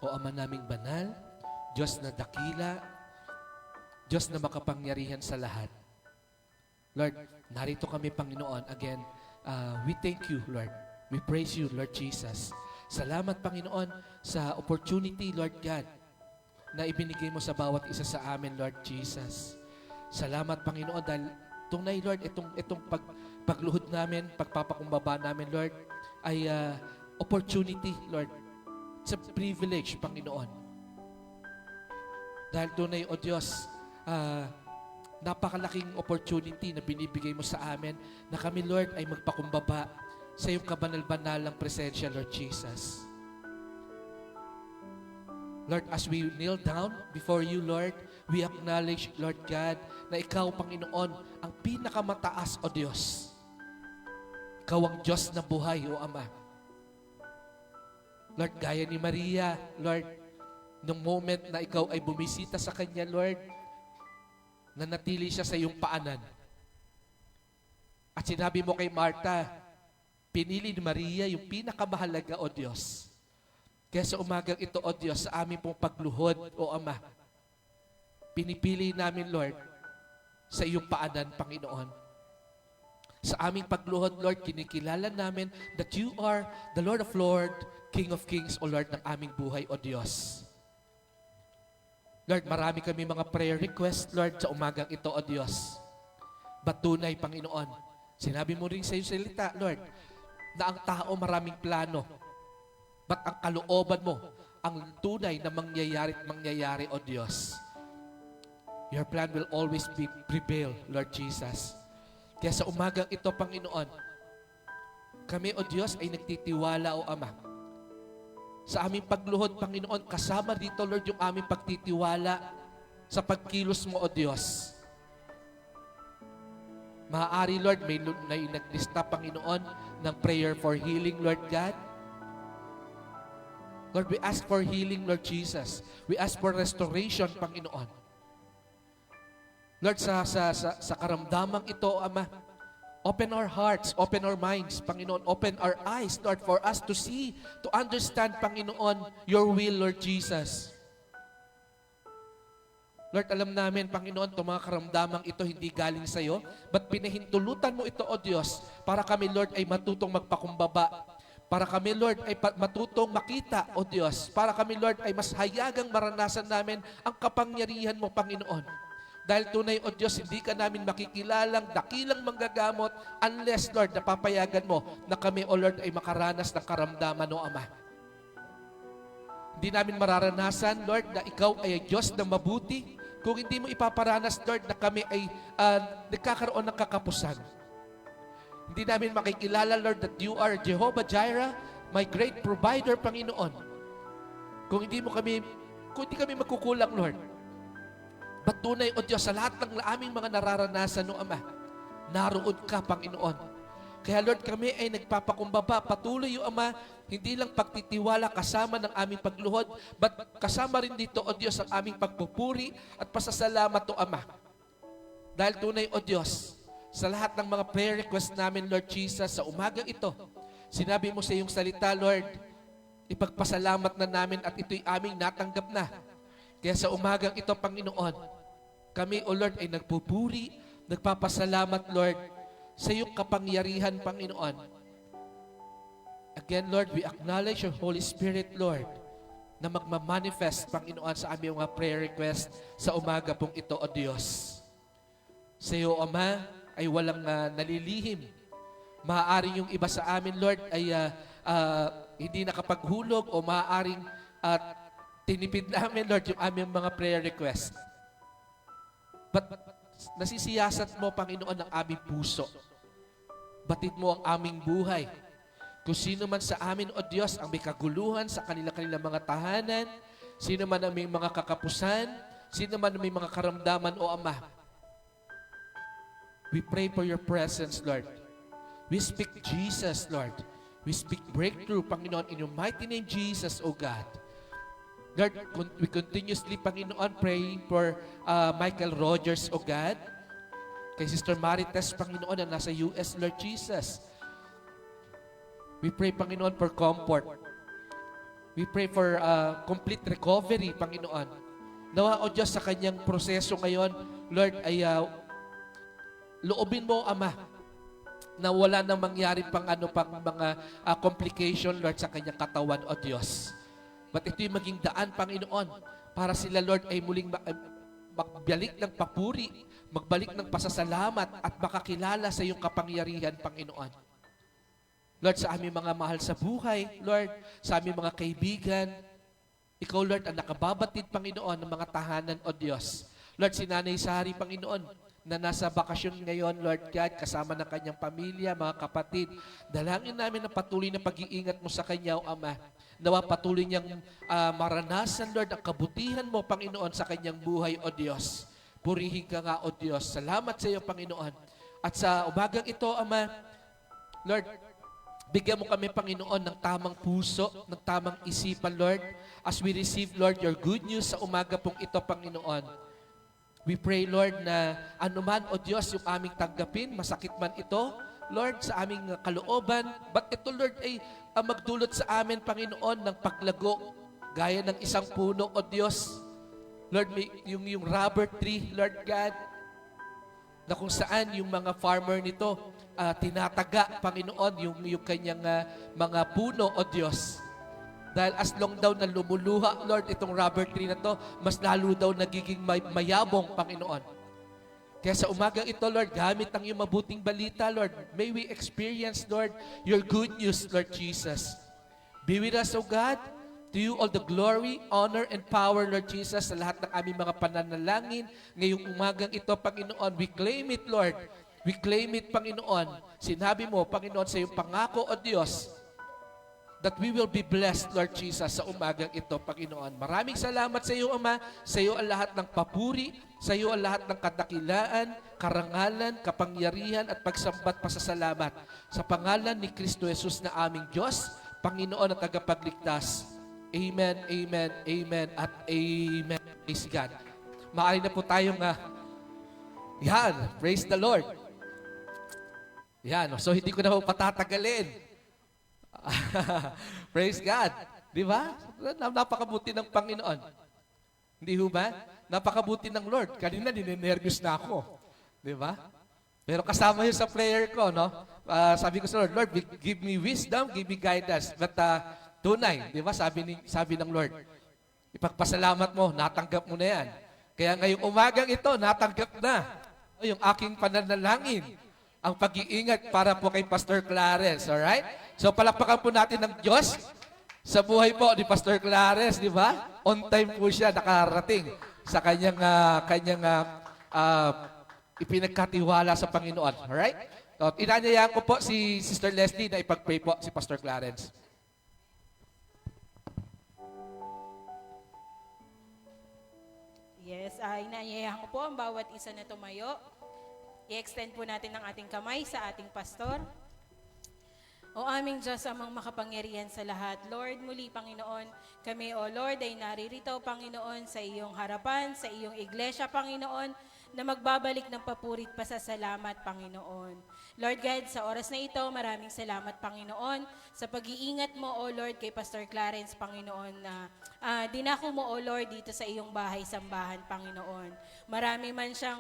O Ama naming banal, Diyos na dakila, Diyos na makapangyarihan sa lahat. Lord, narito kami, Panginoon. Again, we thank you, Lord. We praise you, Lord Jesus. Salamat, Panginoon, sa opportunity, Lord God, na ibinigay mo sa bawat isa sa amin, Lord Jesus. Salamat, Panginoon, dahil Tunay, Lord, itong pagluhod namin, pagpapakumbaba namin, Lord, ay opportunity, Lord. It's a privilege, Panginoon. Dahil tunay, O Diyos, napakalaking opportunity na binibigay mo sa amin na kami, Lord, ay magpakumbaba sa iyong kabanal-banalang presensya, Lord Jesus. Lord, as we kneel down before you, Lord, we acknowledge, Lord God, na Ikaw, Panginoon, ang pinakamataas, O Diyos. Ikaw ang Diyos na buhay, O Ama. Lord, gaya ni Maria, Lord, nung moment na Ikaw ay bumisita sa Kanya, Lord, nanatili siya sa iyong paanan. At sinabi mo kay Martha, pinili ni Maria yung pinakamahalaga, O Diyos. Kaya sa umagang ito, O Diyos, sa aming pong pagluhod, O Ama, pinipili namin, Lord, sa iyong paanan, Panginoon. Sa aming pagluhod, Lord, kinikilala namin that you are the Lord of Lords, King of Kings, O Lord, ng aming buhay, O Diyos. Lord, marami kami mga prayer request, Lord, sa umagang ito, O Diyos. Batunay, Panginoon. Sinabi mo rin sa iyong salita, Lord, na ang tao maraming plano. But ang kalooban mo, ang tunay na mangyayari, O Diyos. Your plan will always prevail, Lord Jesus. Kaya sa umagang ito, Panginoon, kami, O Diyos, ay nagtitiwala, O Ama. Sa aming pagluhod, Panginoon, kasama dito, Lord, yung aming pagtitiwala sa pagkilos mo, O Diyos. Maaari, Lord, may naglista, Panginoon, ng prayer for healing, Lord God. Lord, we ask for healing, Lord Jesus. We ask for restoration, Panginoon. Lord, sa karamdamang ito, Ama, open our hearts, open our minds, Panginoon. Open our eyes, Lord, for us to see, to understand, Panginoon, your will, Lord Jesus. Lord, alam namin, Panginoon, itong mga karamdamang ito hindi galing sa iyo, but pinahintulutan mo ito, O Diyos, para kami, Lord, ay matutong magpakumbaba. Para kami, Lord, ay matutong makita, O Diyos. Para kami, Lord, ay mas hayagang maranasan namin ang kapangyarihan mo, Panginoon. Dahil tunay, O Diyos, hindi ka namin makikilalang dakilang manggagamot unless, Lord, napapayagan mo na kami, O Lord, ay makaranas ng karamdaman, O Ama. Hindi namin mararanasan, Lord, na Ikaw ay Diyos na mabuti kung hindi mo ipaparanas, Lord, na kami ay nagkakaroon ng kakapusan. Hindi namin makikilala, Lord, that you are Jehovah Jireh, my great provider, Panginoon. Kung hindi kami magkukulang, Lord. Batunay, O Diyos, sa lahat ng aming mga nararanasan, O Ama, naroon ka, Panginoon. Kaya, Lord, kami ay nagpapakumbaba. Patuloy, O Ama, hindi lang pagtitiwala kasama ng aming pagluhod, but kasama rin dito, O Diyos, ang aming pagpupuri at pasasalamat, O Ama. Dahil tunay, O Diyos, sa lahat ng mga prayer request namin, Lord Jesus, sa umagang ito, sinabi mo sa iyong salita, Lord, ipagpasalamat na namin at ito'y aming natanggap na. Kaya sa umagang ito, Panginoon, kami, O Lord, ay nagpupuri, nagpapasalamat, Lord, sa iyong kapangyarihan, Panginoon. Again, Lord, we acknowledge your Holy Spirit, Lord, na magmamanifest, Panginoon, sa aming mga prayer request sa umaga pong ito, O Diyos. Sa iyo, Ama, ay walang nalilihim. Maaaring yung iba sa amin, Lord, ay hindi nakapaghulog o maaaring tinipid namin, Lord, yung aming mga prayer request. But nasisiyasat mo, Panginoon, ang aming puso. Batid mo ang aming buhay. Kung sino man sa amin, O Diyos, ang may kaguluhan sa kanilang mga tahanan, sino man ang may mga kakapusan, sino man ang may mga karamdaman, O Ama, we pray for your presence, Lord. We speak Jesus, Lord. We speak breakthrough, Panginoon, in your mighty name, Jesus, O God. Lord, we continuously, Panginoon, pray for Michael Rogers, O God. Kay Sister Marites, Panginoon, na nasa US, Lord Jesus. We pray, Panginoon, for comfort. We pray for complete recovery, Panginoon. Nawa, O Diyos, sa kanyang proseso ngayon, Lord, ay loobin mo, Ama, na wala nang mangyari pang mga complication, Lord, sa kanyang katawan, O Diyos. But ito'y maging daan, Panginoon, para sila, Lord, ay muling magbalik ng papuri, magbalik ng pasasalamat at makakilala sa iyong kapangyarihan, Panginoon. Lord, sa aming mga mahal sa buhay, Lord, sa aming mga kaibigan, Ikaw, Lord, ang nakababatid, Panginoon, ng mga tahanan, O Diyos. Lord, si Nanay Sari, Panginoon, na nasa bakasyon ngayon, Lord God, kasama ng kanyang pamilya, mga kapatid. Dalangin namin ang patuloy na pag-iingat mo sa kanya, O Ama. Nawa patuloy niyang maranasan, Lord, ang kabutihan mo, Panginoon, sa kanyang buhay, O Diyos. Purihin ka nga, O Diyos. Salamat sa iyo, Panginoon. At sa umagang ito, Ama, Lord, bigyan mo kami, Panginoon, ng tamang puso, ng tamang isipan, Lord, as we receive, Lord, your good news sa umaga pong ito, Panginoon. We pray, Lord, na anuman, O Diyos, yung aming tanggapin, masakit man ito, Lord, sa aming kalooban, but ito, Lord, ay magdulot sa amin, Panginoon, ng paglago, gaya ng isang puno, O Diyos. Lord, may, yung rubber tree, Lord God, na kung saan yung mga farmer nito, tinataga, Panginoon, yung kanyang mga puno, O Diyos. Dahil as long daw na lumuluha, Lord, itong rubber tree na to, mas lalo daw nagiging mayabong, Panginoon. Kaya sa umagang ito, Lord, gamit ang iyong mabuting balita, Lord, may we experience, Lord, your good news, Lord Jesus. Be with us, O God. To you all the glory, honor, and power, Lord Jesus, sa lahat ng aming mga pananalangin. Ngayong umagang ito, Panginoon, we claim it, Lord. We claim it, Panginoon. Sinabi mo, Panginoon, sa iyong pangako, O Diyos, that we will be blessed, Lord Jesus, sa umagang ito, Panginoon. Maraming salamat sa iyo, Ama. Sa iyo ang lahat ng papuri, sa iyo ang lahat ng kadakilaan, karangalan, kapangyarihan, at pagsambat pasasalamat. Sa pangalan ni Kristo Jesus na aming Diyos, Panginoon at tagapagligtas. Amen, amen, amen, at amen. Praise God. Maaari na po tayong, yan, praise the Lord. Yan, so hindi ko na po patatagalin. Praise God. Di ba? Napakabuti ng Panginoon. Hindi ho ba? Napakabuti ng Lord. Kanina, ninenervyos na ako. Di ba? Pero kasama yun sa prayer ko, no? Sabi ko sa Lord, Lord, give me wisdom, give me guidance. But tunay, di ba? Sabi ng Lord, ipagpasalamat mo, natanggap mo na yan. Kaya ngayong umagang ito, natanggap na yung aking pananalangin, ang pag-iingat para po kay Pastor Clarence. Alright? So palakpakan po natin ng Diyos sa buhay po ni Pastor Clarence, di ba? On time po siya nakarating sa kanyang ipinagkatiwala sa Panginoon. Alright? So, inanyayaan ko po si Sister Leslie na ipag-pray po si Pastor Clarence. Yes, inanyayahan ko po ang bawat isa na tumayo. I-extend po natin ang ating kamay sa ating pastor. O aming Diyos, amang makapangyarihan sa lahat. Lord, muli, Panginoon, kami, O Lord, ay naririto, Panginoon, sa iyong harapan, sa iyong iglesia, Panginoon, na magbabalik ng papurit pasasalamat, Panginoon. Lord God, sa oras na ito, maraming salamat, Panginoon, sa pag-iingat mo, O Lord, kay Pastor Clarence, Panginoon, na dinako mo, O Lord, dito sa iyong bahay-sambahan, Panginoon. Marami man siyang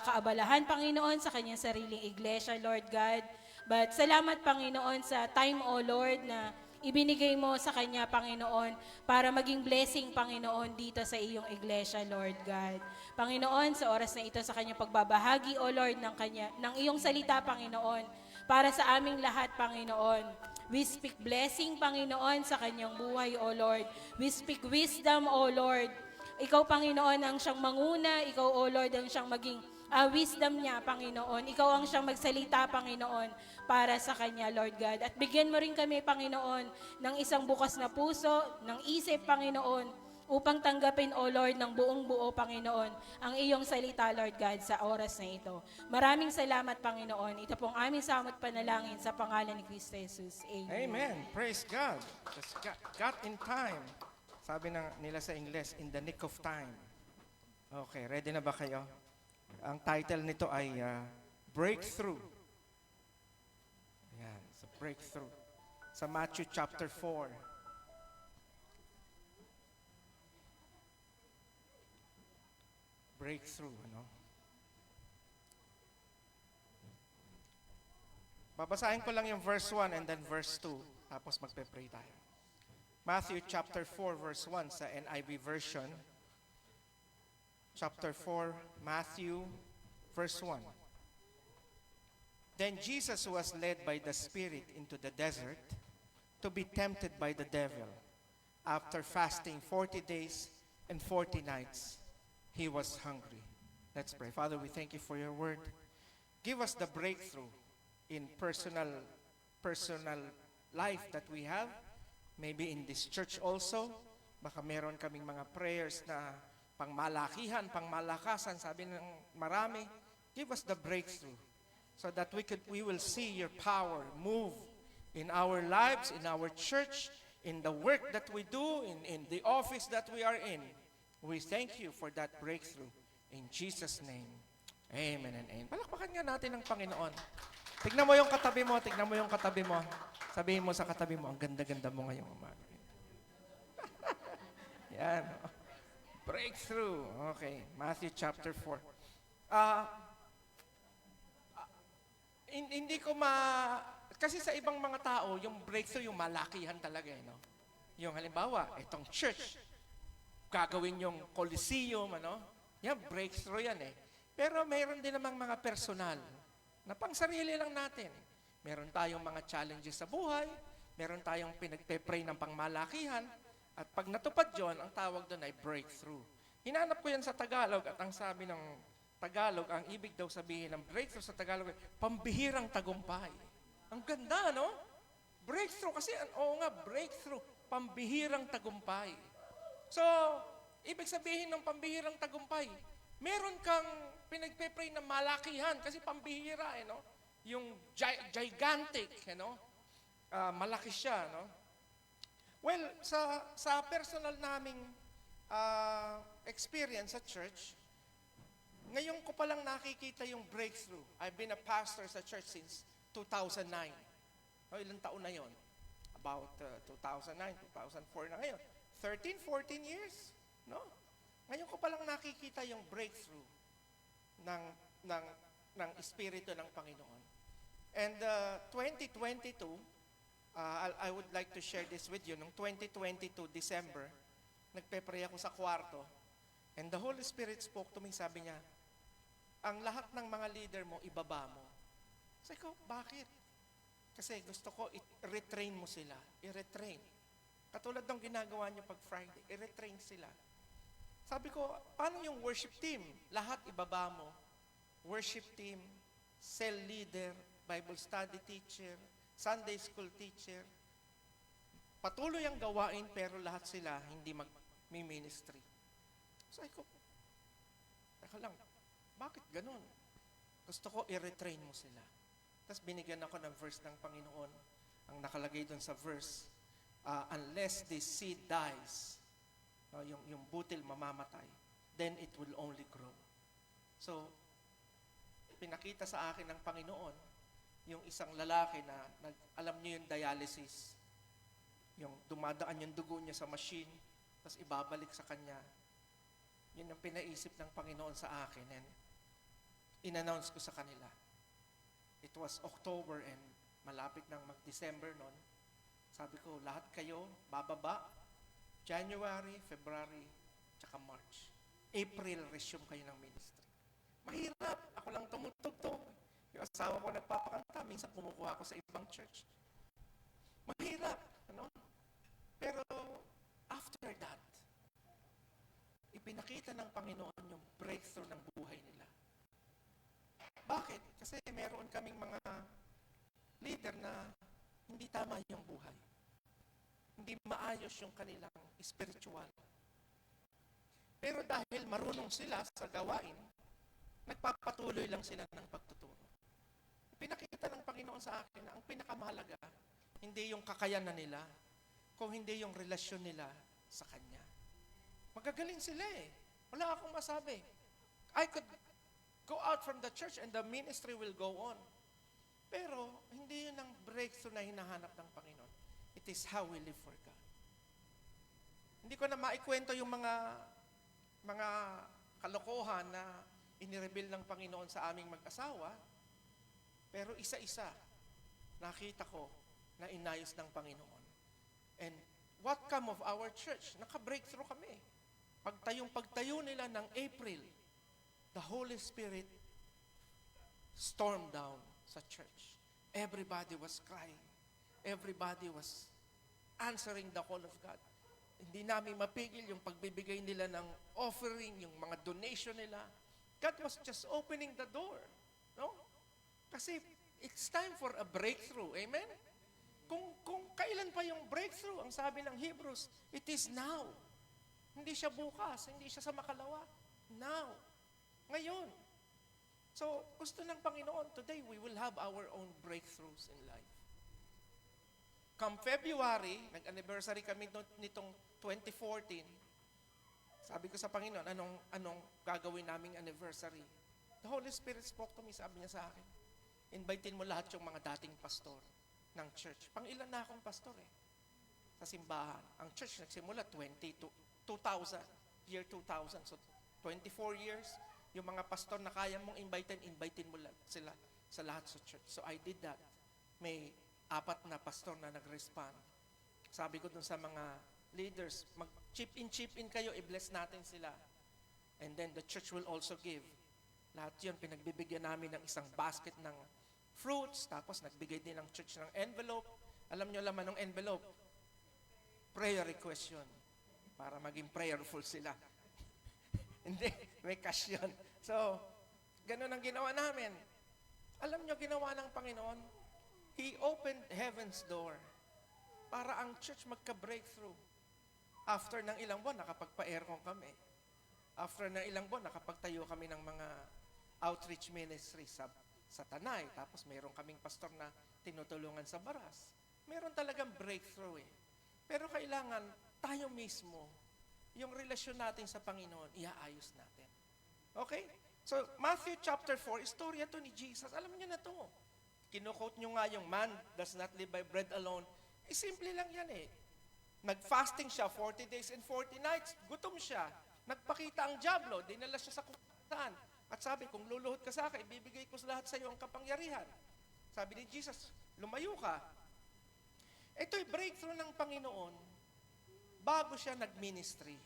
kaabalahan, Panginoon, sa kanyang sariling iglesia, Lord God. But salamat, Panginoon, sa time, O Lord, na ibinigay mo sa kanya, Panginoon, para maging blessing, Panginoon, dito sa iyong iglesia, Lord God. Panginoon, sa oras na ito, sa kanyang pagbabahagi, O Lord, ng iyong salita, Panginoon, para sa aming lahat, Panginoon. We speak blessing, Panginoon, sa kanyang buhay, O Lord. We speak wisdom, O Lord. Ikaw, Panginoon, ang siyang manguna. Ikaw, O Lord, ang siyang maging wisdom niya, Panginoon. Ikaw ang siyang magsalita, Panginoon, para sa kanya, Lord God. At bigyan mo rin kami, Panginoon, ng isang bukas na puso, ng isip, Panginoon, upang tanggapin, O Lord, ng buong buo, Panginoon, ang iyong salita, Lord God, sa oras na ito. Maraming salamat, Panginoon. Ito pong aming samot panalangin sa pangalan ni Kristo Jesus. Amen. Amen. Praise God. Just got in time. Sabi nila sa Ingles, in the nick of time. Okay, ready na ba kayo? Ang title nito ay Breakthrough. Ayan, sa Breakthrough. Sa Matthew chapter 4. Breakthrough, ano? Babasahin ko lang yung verse 1 and then verse 2, tapos magpe-pray tayo. Matthew chapter 4 verse 1 sa NIV version. chapter 4, Matthew, verse 1. Then Jesus was led by the Spirit into the desert to be tempted by the devil. After fasting 40 days and 40 nights, he was hungry. Let's pray. Father, we thank you for your word. Give us the breakthrough in personal life that we have. Maybe in this church also. Baka meron kaming mga prayers na pangmalakihan, pangmalakasan, sabi ng marami. Give us the breakthrough so that we will see your power move in our lives, in our church, in the work that we do, in the office that we are in. We thank you for that breakthrough. In Jesus' name, amen and amen. Palakpakan nga natin ang Panginoon. Tignan mo yung katabi mo, tignan mo yung katabi mo. Sabihin mo sa katabi mo, ang ganda-ganda mo ngayong umaga. Yan. Breakthrough. Okay, Matthew chapter 4. Hindi ko kasi sa ibang mga tao, yung breakthrough, yung malakihan talaga, no? Yung halimbawa, itong church, gagawin yung Coliseum, ano? Yan, breakthrough yan eh. Pero mayroon din namang mga personal na pang sarili lang natin. Meron tayong mga challenges sa buhay, meron tayong pinagpe-pray ng pangmalakihan, at pag natupad yun, ang tawag doon ay breakthrough. Hinanap ko yan sa Tagalog at ang sabi ng Tagalog, ang ibig daw sabihin ng breakthrough sa Tagalog ay pambihirang tagumpay. Ang ganda, no? Breakthrough kasi, oo nga, breakthrough, pambihirang tagumpay. So, ibig sabihin ng pambihirang tagumpay, meron kang pinagpe-pray na malakihan kasi pambihira, no? Yung gigantic, no? Malaki siya, no? Well, sa personal naming experience sa church, ngayon ko palang nakikita yung breakthrough. I've been a pastor sa church since 2009. No, ilang taon na yon? About 2009, 2004 na ngayon. 13, 14 years. No? Ngayon ko palang nakikita yung breakthrough ng Espiritu ng Panginoon. And 2022, I would like to share this with you. Noong 2022, December, nagpe-pray ako sa kwarto. And the Holy Spirit spoke to me, sabi niya, ang lahat ng mga leader mo, ibaba mo. Sabi ko, bakit? Kasi gusto ko, i-retrain mo sila. I-retrain. Katulad ng ginagawa niyo pag Friday, i-retrain sila. Sabi ko, paano yung worship team? Lahat ibaba mo. Worship team, cell leader, Bible study teacher, Sunday school teacher. Patuloy ang gawain pero lahat sila hindi mag-ministry. Sabi ko, teka lang, bakit ganun? Gusto ko i-retrain mo sila. Tapos binigyan ako ng verse ng Panginoon. Ang nakalagay doon sa verse, unless this seed dies, yung butil mamamatay, then it will only grow. So, pinakita sa akin ng Panginoon, yung isang lalaki na alam niyo yung dialysis, yung dumadaan yung dugo niya sa machine, tapos ibabalik sa kanya. Yun ang pinaisip ng Panginoon sa akin and in-announce ko sa kanila. It was October and malapit nang mag-December noon. Sabi ko, lahat kayo, bababa, January, February, tsaka March. April, resume kayo ng ministry. Mahirap, ako lang tumutugtog. Yung asawa ko nagpapakanta, minsan kumukuha ko sa ibang church. Mahirap, ano? Pero after that, ipinakita ng Panginoon yung breakthrough ng buhay nila. Bakit? Kasi meron kaming mga leader na hindi tama yung buhay. Hindi maayos yung kanilang spiritual. Pero dahil marunong sila sa gawain, nagpapatuloy lang sila ng pagtuturo. Pinakita ng Panginoon sa akin na ang pinakamahalaga, hindi yung kakayanan nila, kung hindi yung relasyon nila sa Kanya. Magagaling sila eh. Wala akong masabi. I could go out from the church and the ministry will go on. Pero hindi yun ang breakthrough na hinahanap ng Panginoon. It is how we live for God. Hindi ko na maikwento yung mga kalokohan na inireveal ng Panginoon sa aming mag-asawa. Pero isa-isa, nakita ko na inayos ng Panginoon. And what come of our church? Naka-breakthrough kami. pagtayo nila ng April, the Holy Spirit stormed down sa church. Everybody was crying. Everybody was answering the call of God. Hindi namin mapigil yung pagbibigay nila ng offering, yung mga donation nila. God was just opening the door. No? Kasi it's time for a breakthrough. Amen? Kung kailan pa yung breakthrough, ang sabi ng Hebrews, it is now. Hindi siya bukas, hindi siya sa makalawa. Now. Ngayon. So, gusto ng Panginoon, today we will have our own breakthroughs in life. Come February, nag-anniversary kami nitong 2014. Sabi ko sa Panginoon, anong gagawin naming anniversary? The Holy Spirit spoke to me, sabi niya sa akin, invitein mo lahat yung mga dating pastor ng church. Pang-ilan na akong pastor sa simbahan. Ang church nagsimula 2000, year 2000. So 24 years, yung mga pastor na kaya mong invitein mo sila sa lahat sa church. So I did that. May 4 na pastor na nag-respond. Sabi ko dun sa mga leaders, mag-chip in kayo, i-bless natin sila. And then the church will also give. Lahat yun, pinagbibigyan namin ng isang basket ng fruits, tapos nagbigay din ng church ng envelope. Alam nyo laman ng envelope? Prayer request yun. Para maging prayerful sila. Hindi, may cash yun. So, ganun ang ginawa namin. Alam nyo, ginawa ng Panginoon, He opened heaven's door para ang church magka-breakthrough. After ng ilang buwan, nakapagpa-aircon kami. After ng ilang buwan, nakapagtayo kami ng mga outreach ministry sa Tanay. Tapos mayroon kaming pastor na tinutulungan sa Baras. Meron talagang breakthrough Pero kailangan tayo mismo, yung relasyon natin sa Panginoon, iaayos natin. Okay? So, Matthew chapter 4, istorya to ni Jesus. Alam niyo na to. Kino-quote nyo nga yung man does not live by bread alone. Simple lang yan Nag-fasting siya 40 days and 40 nights. Gutom siya. Nagpakita ang diablo. Dinala siya sa kutaan. At sabi, kung luluhod ka sa akin, ibibigay ko sa lahat sa iyo ang kapangyarihan. Sabi ni Jesus, lumayo ka. Ito'y breakthrough ng Panginoon bago siya nag-ministry.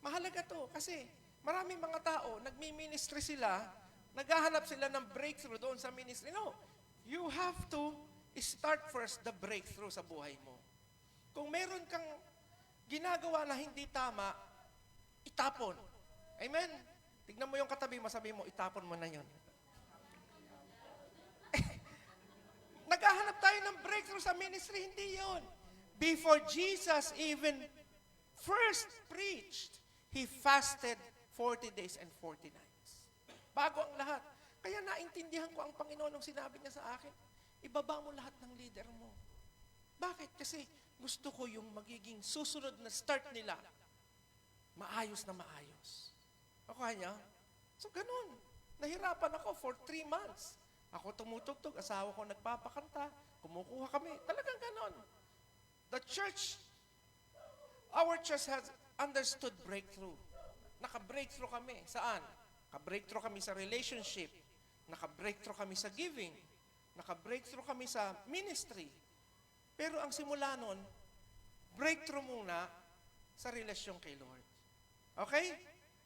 Mahalaga to kasi maraming mga tao, nagmi-ministry sila, naghahanap sila ng breakthrough doon sa ministry. No, you have to start first the breakthrough sa buhay mo. Kung meron kang ginagawa na hindi tama, itapon. Amen? Tignan mo yung katabi mo, sabi mo, itapon mo na yun. Naghahanap tayo ng breakthrough sa ministry, hindi yun. Before Jesus even first preached, He fasted 40 days and 40 nights. Bago ang lahat. Kaya naintindihan ko ang Panginoon nung sinabi niya sa akin, ibaba mo lahat ng leader mo. Bakit? Kasi gusto ko yung magiging susunod na start nila, maayos na maayos. Ako niya? So ganun. Nahirapan ako for 3 months. Ako tumutugtog, asawa ko nagpapakanta, kumukuha kami. Talagang ganun. The church, our church has understood breakthrough. Naka-breakthrough kami. Saan? Naka-breakthrough kami sa relationship. Naka-breakthrough kami sa giving. Naka-breakthrough kami sa ministry. Pero ang simula nun, breakthrough muna sa relasyon kay Lord. Okay?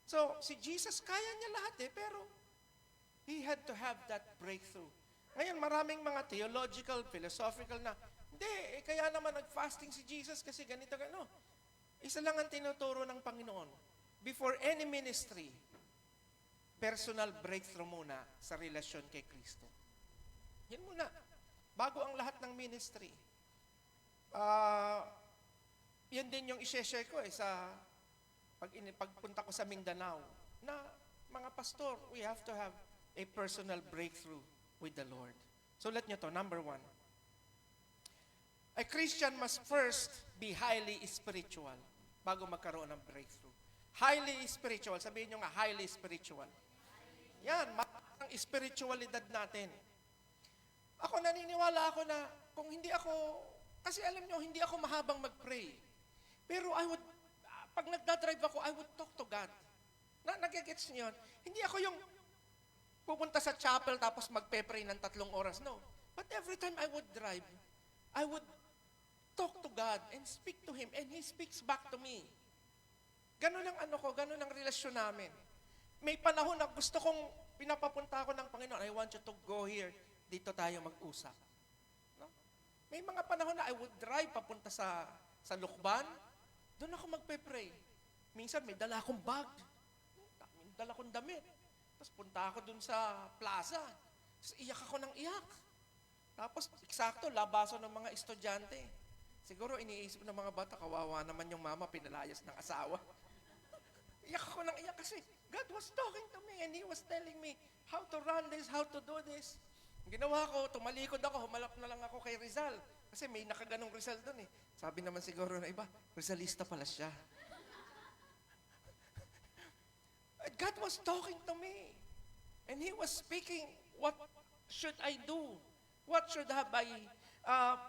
So, si Jesus, kaya niya lahat pero He had to have that breakthrough. Ngayon, maraming mga theological, philosophical na, hindi, kaya naman nag-fasting si Jesus kasi ganito, gano. Isa lang ang tinuturo ng Panginoon. Before any ministry, personal breakthrough muna sa relasyon kay Kristo. Yan muna. Bago ang lahat ng ministry. Yan din yung i-share ko sa pagpunta ko sa Mindanao na mga pastor, we have to have a personal breakthrough with the Lord. So let nyo to, number 1. A Christian must first be highly spiritual bago magkaroon ng breakthrough. Highly spiritual, sabihin nyo nga, highly spiritual. Yan, ang spiritualidad natin. Ako naniniwala ako na kung hindi ako, kasi alam nyo, hindi ako mahabang mag-pray. Pero pag nagdadrive ako, I would talk to God. Nagigets niyo yun? Hindi ako yung pupunta sa chapel tapos magpe-pray ng 3 oras. No. But every time I would drive, I would talk to God and speak to Him and He speaks back to me. Ganun ang ano ko, ganun ang relasyon namin. May panahon na gusto kong pinapapunta ako ng Panginoon, I want you to go here, dito tayo mag-usap. No? May mga panahon na I would drive papunta sa Lukban, doon ako magpe-pray. Minsan may dala akong bag, may dala akong damit. Tapos punta ako doon sa plaza, tapos iyak ako ng iyak. Tapos eksakto, labaso ng mga estudyante. Siguro iniisip ng mga bata, kawawa naman yung mama, pinalayas ng asawa. Iyak ako ng iyak kasi God was talking to me and He was telling me how to run this, how to do this. Ang ginawa ko, tumalikod ako, humalap na lang ako kay Rizal. Kasi may nakaganong Rizal doon eh. Sabi naman siguro na iba, Rizalista pala siya. God was talking to me. And He was speaking, what should I do? What should have I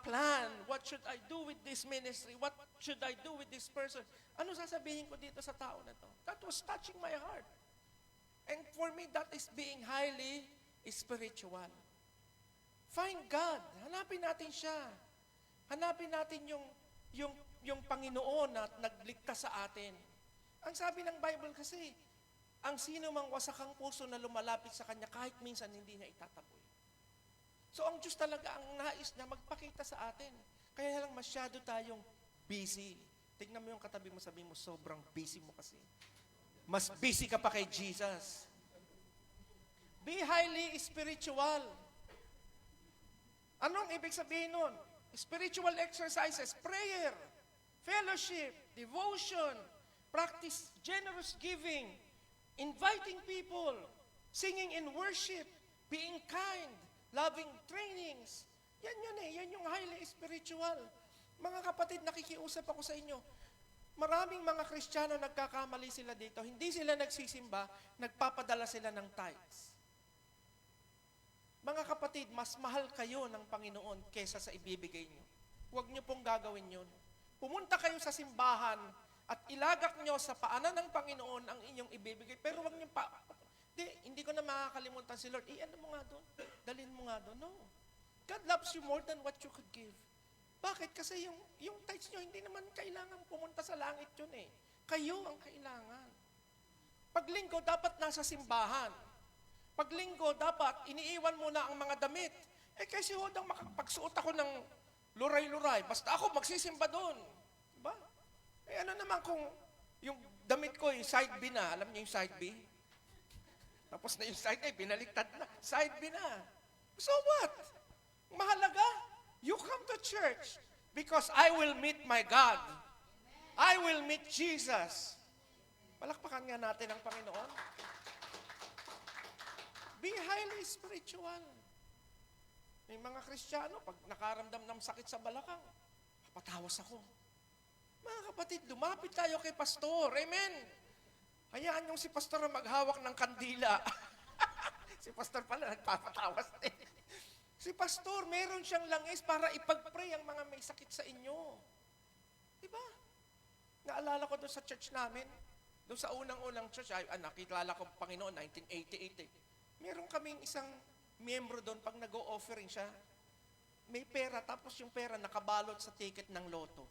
plan? What should I do with this ministry? What should I do with this person? Ano sasabihin ko dito sa tao na to? That was touching my heart. And for me, that is being highly spiritual. Find God. Hanapin natin siya. Hanapin natin yung Panginoon na nagligtas sa atin. Ang sabi ng Bible kasi, ang sino mang wasakang puso na lumalapit sa Kanya, kahit minsan hindi niya itataboy. So ang Diyos talaga ang nais niya magpakita sa atin. Kaya lang masyado tayong busy. Tignan mo yung katabi mo, sabi mo, sobrang busy mo kasi. Mas busy ka pa kay Jesus. Be highly spiritual. Anong ibig sabihin nun? Spiritual exercises, prayer, fellowship, devotion, practice generous giving, inviting people, singing in worship, being kind, loving trainings. Yan yun eh. Yan yung highly spiritual. Mga kapatid, nakikiusap ako sa inyo. Maraming mga Kristiyano nagkakamali sila dito. Hindi sila nagsisimba, nagpapadala sila ng tithes. Mga kapatid, mas mahal kayo ng Panginoon kesa sa ibibigay nyo. Huwag nyo pong gagawin yun. Pumunta kayo sa simbahan at ilagak nyo sa paanan ng Panginoon ang inyong ibibigay. Pero huwag nyo hindi ko na makakalimutan si Lord. Ano mo nga doon? Dalhin mo nga doon. No. God loves you more than what you could give. Bakit? Kasi yung tithes nyo, hindi naman kailangan pumunta sa langit yun eh. Kayo ang kailangan. Pag linggo, dapat nasa simbahan. Pag linggo, dapat iniiwan mo na ang mga damit. Kasi hodang makapagsuot ako ng luray-luray. Basta ako magsisimba doon. Diba? Ano naman kung yung damit ko, yung side B na. Alam niyo yung side B? Tapos na yung side A, binaliktad na. Side B na. So what? Mahalaga, you come to church because I will meet my God. I will meet Jesus. Palakpakan nga natin ang Panginoon. Be highly spiritual. May mga Kristiyano, pag nakaramdam ng sakit sa balakang, papatawas ako. Mga kapatid, lumapit tayo kay pastor. Amen. Hayaan yung si pastor na maghawak ng kandila. Si pastor pala nagpapatawas din. Si pastor, meron siyang langis para ipag-pray ang mga may sakit sa inyo. Diba? Naalala ko doon sa church namin, doon sa unang-unang church, nakilala ko Panginoon, 1988. Meron kaming isang miyembro doon, pag nag-o-offering siya, may pera, tapos yung pera nakabalot sa ticket ng loto.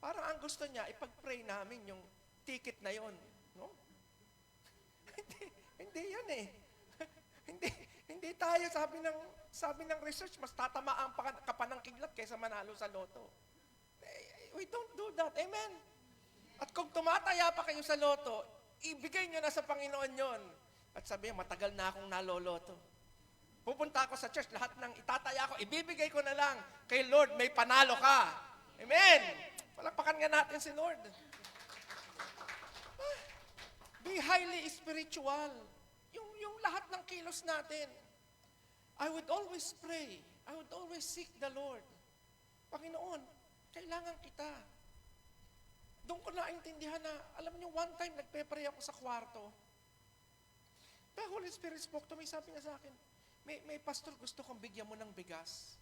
Parang ang gusto niya, ipag-pray namin yung ticket na yon, no? hindi yan eh. hindi tayo, sabi ng research, mas tatamaan ka pa ng kidlat kaysa manalo sa loto. We don't do that. Amen? At kung tumataya pa kayo sa loto, ibigay nyo na sa Panginoon yon. At sabihin, matagal na akong naloloto. Pupunta ako sa church, lahat ng itataya ko, ibibigay ko na lang kay Lord, may panalo ka. Amen? Palakpakan nga natin si Lord. Be highly spiritual. Yung lahat ng kilos natin. I would always pray. I would always seek the Lord. Panginoon, kailangan kita. Doon ko naintindihan na, alam niyo, one time nagpe-pray ako sa kwarto. The Holy Spirit spoke to me, sabi niya sa akin, may pastor, gusto kong bigyan mo ng bigas.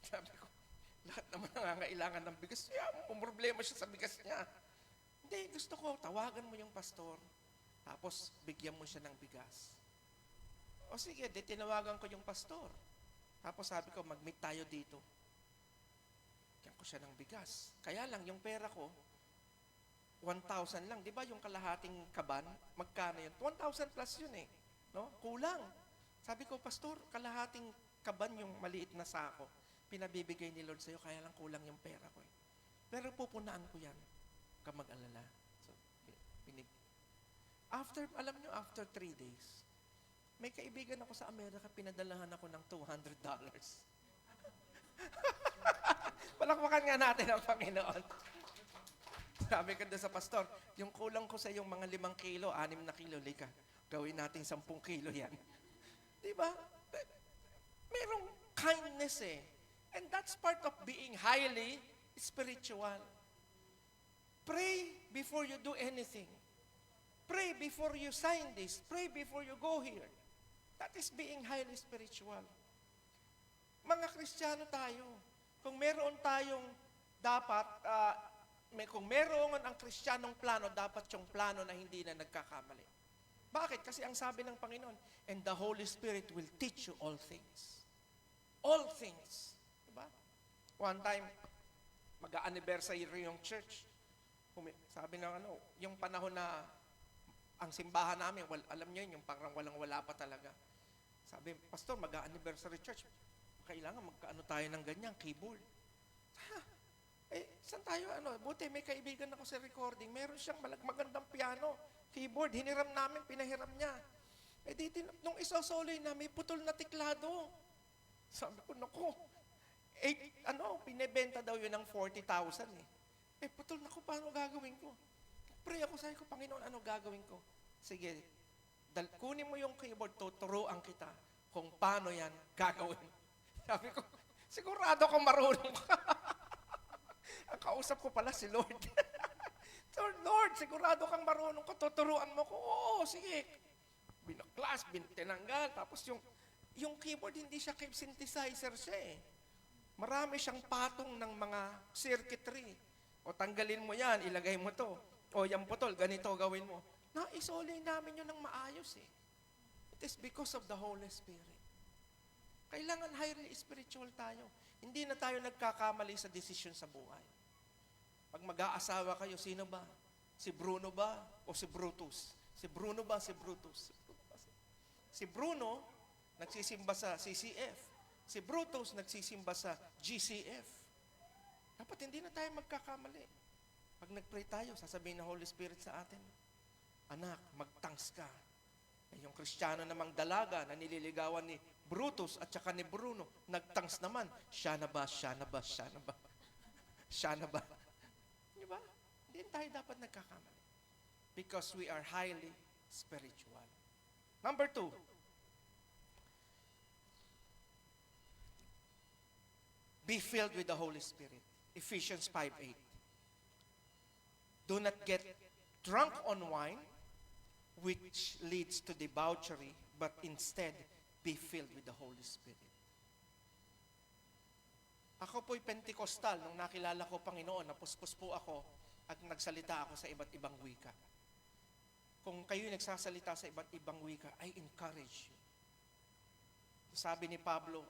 Sabi ko, lahat naman nangangailangan ng bigas. Problema siya sa bigas niya. Hindi, gusto ko, tawagan mo yung pastor, tapos bigyan mo siya ng bigas. O sige, tinawagan ko yung pastor. Tapos sabi ko, mag-meet tayo dito. Bigyan ko siya ng bigas. Kaya lang, yung pera ko, 1,000 lang. Di ba yung kalahating kaban? Magkano yun? 1,000 plus yun eh. No? Kulang. Sabi ko, Pastor, kalahating kaban yung maliit na sako. Pinabibigay ni Lord sa'yo, kaya lang kulang yung pera ko eh. Pero pupunaan ko yan. Huwag ka mag-alala. So, pinig. After 3 days, may kaibigan ako sa Amerika, pinadalahan ako ng $200. Palakpakan nga natin ang Panginoon. Sabi ko doon sa pastor, yung kulang ko sa yung mga 5 kilo, 6 na kilo, lika, gawin natin 10 kilo yan. Di ba? Merong kindness eh. And that's part of being highly spiritual. Pray before you do anything. Pray before you sign this. Pray before you go here. That is being highly spiritual. Mga Kristiyano tayo. Kung meron tayong dapat, kung meron ang Kristiyanong plano, dapat yung plano na hindi na nagkakamali. Bakit? Kasi ang sabi ng Panginoon, and the Holy Spirit will teach you all things. All things. Diba? One time, mag-a-anniversary yung church. Sabi ng yung panahon na ang simbahan namin, alam niyo yun, yung parang walang-wala pa talaga. Sabi, Pastor, mag-a-anniversary church. Kailangan magkaano tayo ng ganyan, keyboard. Saan tayo, buti may kaibigan ako sa recording, meron siyang magandang piano, keyboard, hiniram namin, pinahiram niya. Nung isosoloy na, may putol na tiklado. Sabi ko, naku, pinebenta daw yun ng 40,000 eh. Putol na ko, paano gagawin ko? Pray ako, sabi ko, Panginoon, ano gagawin ko? Sige, kunin mo yung keyboard, tuturuan kita kung paano yan gagawin. Sabi ko, sigurado kang marunong ka. Ang kausap ko pala si Lord. So, Lord, sigurado kang marunong ka, tuturuan mo ko. Oo, sige. Binaklas, tinanggal, tapos yung keyboard, hindi siya synthesizer siya eh. Marami siyang patong ng mga circuitry. O tanggalin mo yan, ilagay mo to. O yung putol, ganito gawin mo. Naisolay namin yun ng maayos eh. It is because of the Holy Spirit. Kailangan highly spiritual tayo. Hindi na tayo nagkakamali sa desisyon sa buhay. Pag mag-aasawa kayo, sino ba? Si Bruno ba o si Brutus? Si Bruno ba, si Brutus? Si Bruno, nagsisimba sa CCF. Si Brutus, nagsisimba sa GCF. Dapat hindi na tayo magkakamali. Pag nag-pray tayo, sasabihin ng Holy Spirit sa atin, anak, mag-thanks ka. Yung Kristiyano namang dalaga na nililigawan ni Brutus at saka ni Bruno, nag-thanks naman, siya na ba? Siya na ba? Di ba? Hindi tayo dapat nagkakamali. Because we are highly spiritual. Number 2, be filled with the Holy Spirit. Ephesians 5:8. Do not get drunk on wine, which leads to debauchery, but instead be filled with the Holy Spirit. Ako po'y Pentecostal. Nung nakilala ko Panginoon, napuspos po ako at nagsalita ako sa iba't ibang wika. Kung kayo nagsasalita sa iba't ibang wika, I encourage you. Sabi ni Pablo,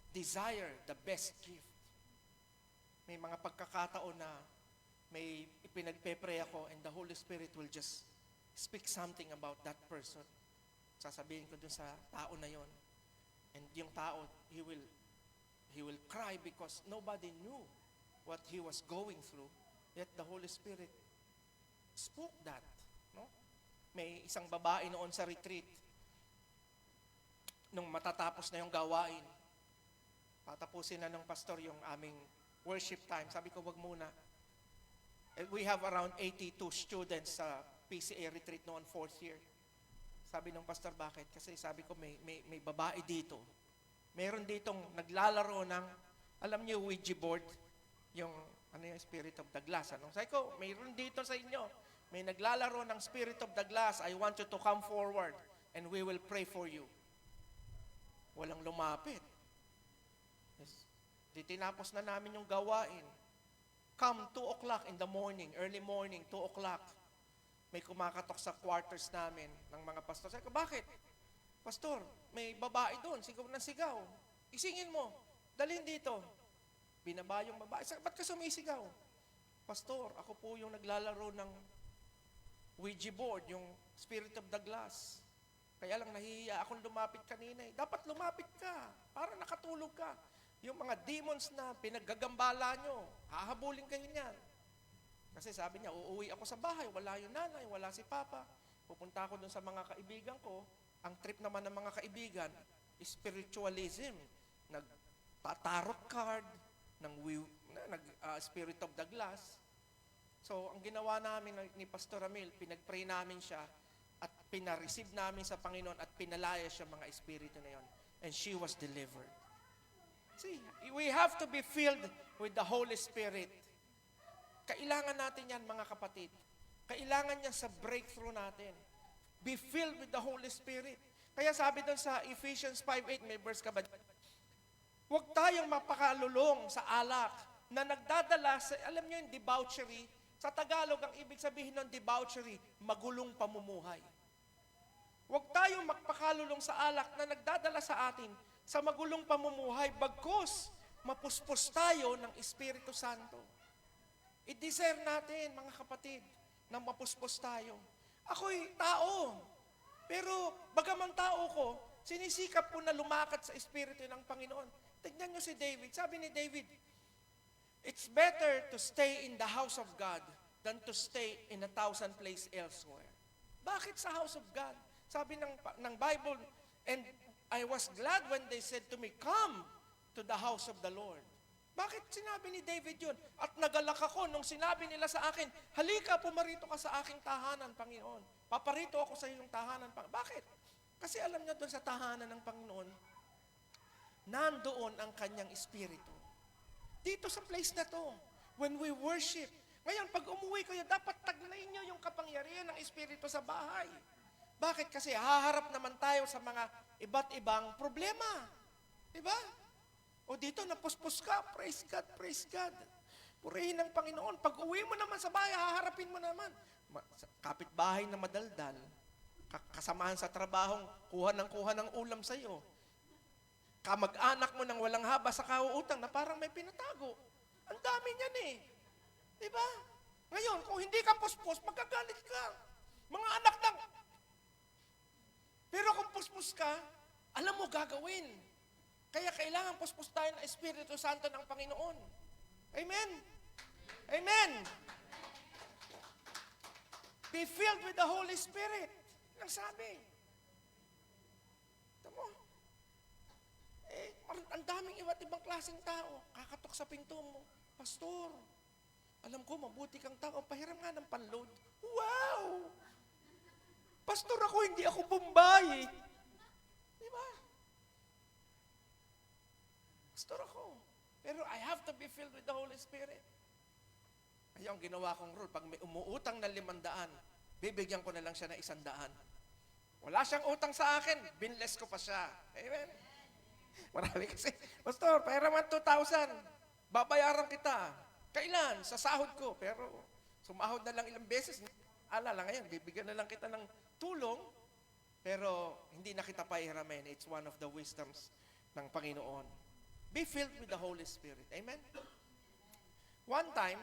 desire the best gift. May mga pagkakataon na may ipinagpe-pray ako and the Holy Spirit will just speak something about that person. Sasabihin ko dun sa tao na yon. And yung tao, he will cry because nobody knew what he was going through. Yet the Holy Spirit spoke that. No? May isang babae noon sa retreat. Nung matatapos na yung gawain, patapusin na ng pastor yung aming worship time. Sabi ko, wag muna. We have around 82 students sa PCA retreat noon, 4th year. Sabi ng pastor, bakit? Kasi sabi ko, may babae dito. Meron ditong naglalaro ng, alam niyo, Ouija board, yung Spirit of the Glass. Sabi ko, mayroon dito sa inyo. May naglalaro ng Spirit of the Glass. I want you to come forward and we will pray for you. Walang lumapit. Yes. Di tinapos na namin yung gawain. Come 2 o'clock in the morning, early morning, 2 o'clock. May kumakatok sa quarters namin ng mga pastor. Sabi ko, bakit? Pastor, may babae doon, sigaw na sigaw. Isingin mo, dalhin dito. Binaba yung babae. Sabi, ba't ka sumisigaw? Pastor, ako po yung naglalaro ng Ouija board, yung Spirit of the Glass. Kaya lang nahihiya akong lumapit kanina eh. Dapat lumapit ka, para nakatulog ka. Yung mga demons na pinaggagambala nyo, hahabulin kayo niyan. Kasi sabi niya, uuwi ako sa bahay, wala yung nanay, wala si papa. Pupunta ako dun sa mga kaibigan ko. Ang trip naman ng mga kaibigan, spiritualism. Nagtatarot card, Spirit of the Glass. So, ang ginawa namin ni Pastor Ramil, pinag-pray namin siya at pina-receive namin sa Panginoon at pinalaya siya mga espiritu na yon. And she was delivered. See, we have to be filled with the Holy Spirit. Kailangan natin yan, mga kapatid. Kailangan yan sa breakthrough natin. Be filled with the Holy Spirit. Kaya sabi doon sa Ephesians 5:8, may verse ka ba? Huwag tayong mapakalulong sa alak na nagdadala sa, alam niyo yung debauchery, sa Tagalog, ang ibig sabihin ng debauchery, magulong pamumuhay. Huwag tayong magpakalulong sa alak na nagdadala sa atin sa magulong pamumuhay, bagkus mapuspos tayo ng Espiritu Santo. I-deserve natin, mga kapatid, na mapuspos tayo. Ako'y tao, pero bagaman tao ko, sinisikap ko na lumakad sa Espiritu ng Panginoon. Tignan nyo si David. Sabi ni David, it's better to stay in the house of God than to stay in 1,000 places elsewhere. Bakit sa house of God? Sabi ng Bible, and I was glad when they said to me, come to the house of the Lord. Bakit sinabi ni David yun? At nagalak ako nung sinabi nila sa akin, halika, pumarito ka sa aking tahanan, Panginoon. Paparito ako sa iyong tahanan, Panginoon. Bakit? Kasi alam niyo doon sa tahanan ng Panginoon, nandoon ang kanyang espiritu. Dito sa place na to, when we worship. Ngayon, pag umuwi kayo, dapat taglayin nyo yung kapangyarihan ng espiritu sa bahay. Bakit? Kasi haharap naman tayo sa mga iba't ibang problema. Diba? O dito, napuspos ka, praise God, praise God. Purihin ng Panginoon. Pag uwi mo naman sa bahay, haharapin mo naman. Kapitbahay na madaldal, kasamahan sa trabahong, kuha ng ulam sa'yo. Kamag-anak mo nang walang haba sa kauutang na parang may pinatago. Ang dami niyan eh. Diba? Ngayon, kung hindi ka puspos, magkagalit ka. Mga anak ng... Pero kung puspos ka, alam mo gagawin. Kaya kailangan puspos tayo ng Espiritu Santo ng Panginoon. Amen? Amen? Be filled with the Holy Spirit. Ang sabi. Tama mo? Ang daming iba't ibang klaseng tao. Kakatok sa pinto mo. Pastor, alam ko, mabuti kang tao. Pahiram nga ng panload. Wow! Pastor ako, hindi ako Bombay. Diba? Pastor ako. Pero I have to be filled with the Holy Spirit. Kaya ang ginawa kong rule, pag may umuutang na 500, bibigyan ko na lang siya ng 100. Wala siyang utang sa akin, binless ko pa siya. Amen? Marami kasi, Pastor, pairaman 2,000. Babayaran kita. Kailan? Sa sahod ko. Pero sumahod na lang ilang beses. Alala ngayon, bibigyan na lang kita ng tulong, pero hindi na kita pairamin. It's one of the wisdoms ng Panginoon. Be filled with the Holy Spirit. Amen? One time,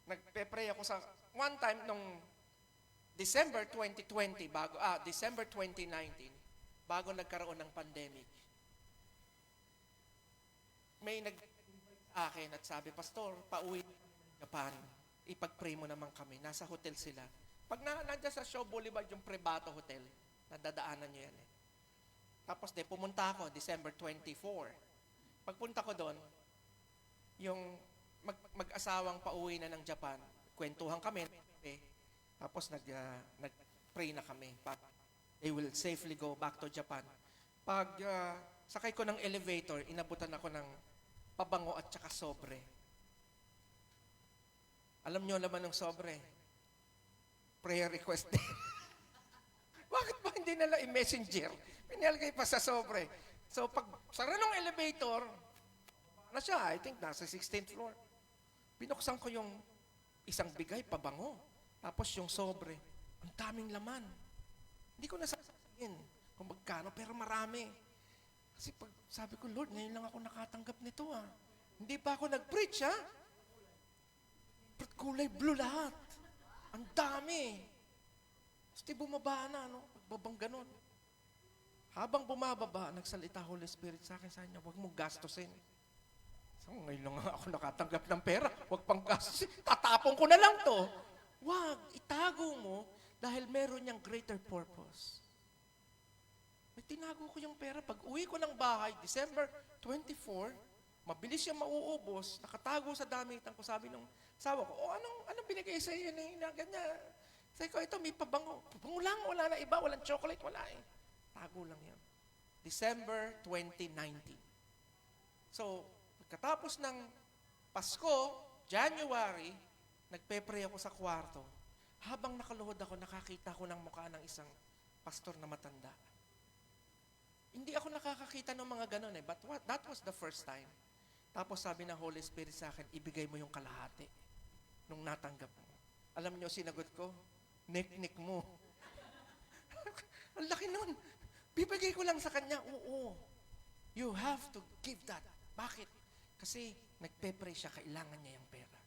nagpe-pray ako one time nung December 2020, December 2019, bago nagkaroon ng pandemic. May akin at sabi, Pastor, pauwi Japan. Ipag-pray mo naman kami. Nasa hotel sila. Pag nandiyan sa Shaw Boulevard, yung Privato Hotel, nadadaanan nyo yan eh. Tapos pumunta ako, December 24. Pagpunta ko doon, yung mag-asawang pauwi na ng Japan, kwentuhan kami, tapos nag-pray na kami. They will safely go back to Japan. Pag sakay ko ng elevator, inabutan ako ng pabango at saka sobre. Alam nyo laman ng sobre? Prayer request din. Bakit ba hindi nila i-messenger? Pinalagay pa sa sobre. So pag sara ng elevator, na siya, I think nasa 16th floor. Binuksan ko yung isang bigay, pabango. Tapos yung sobre. Ang daming laman. Hindi ko nasasabihin kung magkano, pero marami. Kasi pag sabi ko, Lord, ngayon lang ako nakatanggap nito ah. Hindi pa ako nag-preach ah. kulay blue lahat. Ang dami. Tapos bumaba na, no? Pagbabang ganun. Habang bumababa, nagsalita Holy Spirit sa akin, sabi niya, huwag mong gastusin. So, ngayon lang nga ako nakatanggap ng pera. Huwag pang gastusin. Tatapon ko na lang to. Huwag, itago mo dahil meron niyang greater purpose. May tinago ko yung pera. Pag uwi ko ng bahay, December 24, mabilis yung mauubos, nakatago sa damitan ko, sabi nung asawa ko, anong binigay sa iyo na ganyan? Sabi ko, ito may pabango. Pabango lang, wala na iba, walang chocolate, wala eh. Tago lang yan. December 2019. So, pagkatapos ng Pasko, January, nagpe-pray ako sa kwarto. Habang nakaluhod ako, nakakita ko ng mukha ng isang pastor na matanda. Hindi ako nakakakita ng mga ganun eh, but that was the first time. Tapos sabi ng Holy Spirit sa akin, ibigay mo yung kalahati nung natanggap mo. Alam niyo, sinagot ko, nik-nik mo. Ang laki nun. Bibigay ko lang sa kanya, oo. You have to give that. Bakit? Kasi nagpe-pray siya, kailangan niya yung pera.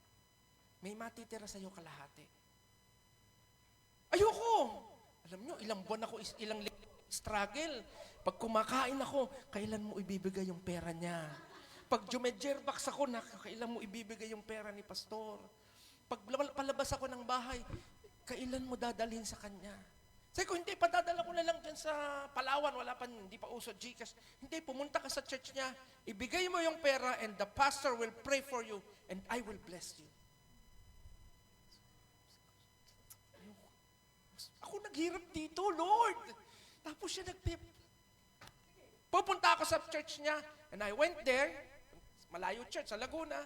May matitira sa'yo kalahati. Ayoko! Alam niyo, ilang buwan ako, ilang struggle. Pag kumakain ako, kailan mo ibibigay yung pera niya? Pag jumedjerbox ako, kailan mo ibibigay yung pera ni pastor? Pag palabas ako ng bahay, kailan mo dadalhin sa kanya? Sabi ko, hindi, padadala ko na lang dyan sa Palawan, wala pa, hindi pa uso Gcash. Hindi, pumunta ka sa church niya, ibigay mo yung pera and the pastor will pray for you and I will bless you. Ako naghirap dito, Lord. Tapos siya pupunta ako sa church niya and I went there, malayo church, sa Laguna.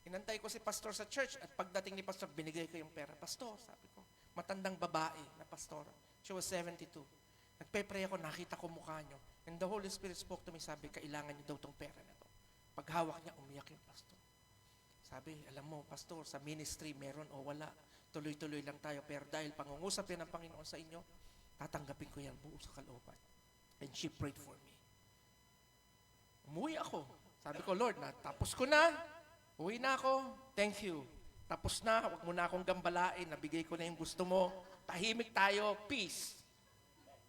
Inantay ko si pastor sa church at pagdating ni pastor, binigay ko yung pera. Pastor, sabi ko, matandang babae na pastor. She was 72. Nagpe-pray ako, nakita ko mukha niyo. And the Holy Spirit spoke to me, sabi, kailangan niyo daw tong pera na to. Paghawak niya, umiyak yung pastor. Sabi, alam mo, pastor, sa ministry, meron o wala. Tuloy-tuloy lang tayo. Pero dahil pangungusap yan ng Panginoon sa inyo, tatanggapin ko yan buo sa kalooban. And she prayed for me. Umuwi ako. Sabi ko, Lord, tapos ko na. Uwi na ako. Thank you. Tapos na, huwag mo na akong gambalain. Nabigay ko na yung gusto mo. Tahimik tayo. Peace.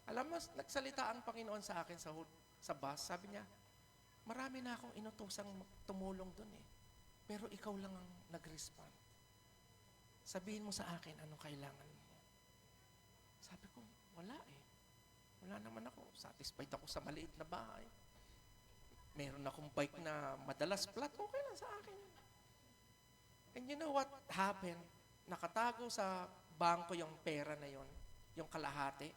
Alam mo, nagsalita ang Panginoon sa akin sa bus. Sabi niya, marami na akong inutosang tumulong dun eh. Pero ikaw lang ang nag-respond. Sabihin mo sa akin anong kailangan mo. Sabi ko, wala eh. Wala naman ako. Satisfied ako sa maliit na bahay. Meron akong bike na madalas flat. Okay lang sa akin. And you know what happened? Nakatago sa bangko yung pera na yon, yung kalahati.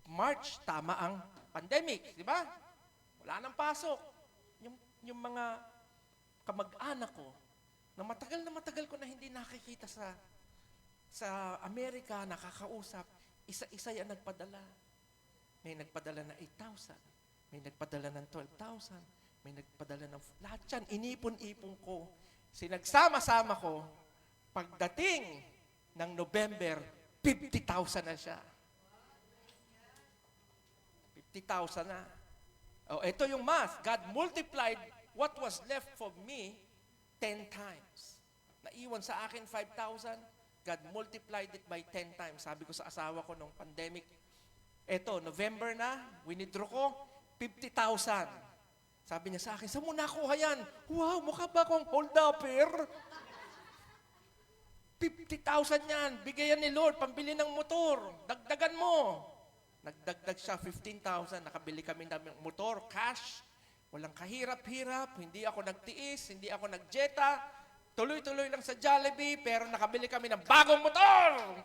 March, tama ang pandemic, di ba? Wala nang pasok. Yung mga kamag-anak ko, na matagal ko na hindi nakikita sa Amerika, nakakausap, isa-isa yan nagpadala. May nagpadala na 8,000, may nagpadala ng 12,000, may nagpadala ng lahat yan, inipon-ipon ko. Sinagsama-sama ko, pagdating ng November, 50,000 na siya. 50,000 na. Oh, ito yung math. God multiplied what was left for me 10 times. Naiwan sa akin 5,000. God multiplied it by 10 times. Sabi ko sa asawa ko nung pandemic, eto, November na, winidraw ko, 50,000. Sabi niya sa akin, saan mo nakuha yan? Wow, mukha ba akong hold-upper? 50,000 yan. Bigayan ni Lord, pambili ng motor. Dagdagan mo. Nagdagdag siya, 15,000. Nakabili kami ng motor, cash. Walang kahirap-hirap. Hindi ako nagtiis, hindi ako nagjeta. Tuloy-tuloy lang sa Jollibee, pero nakabili kami ng bagong motor.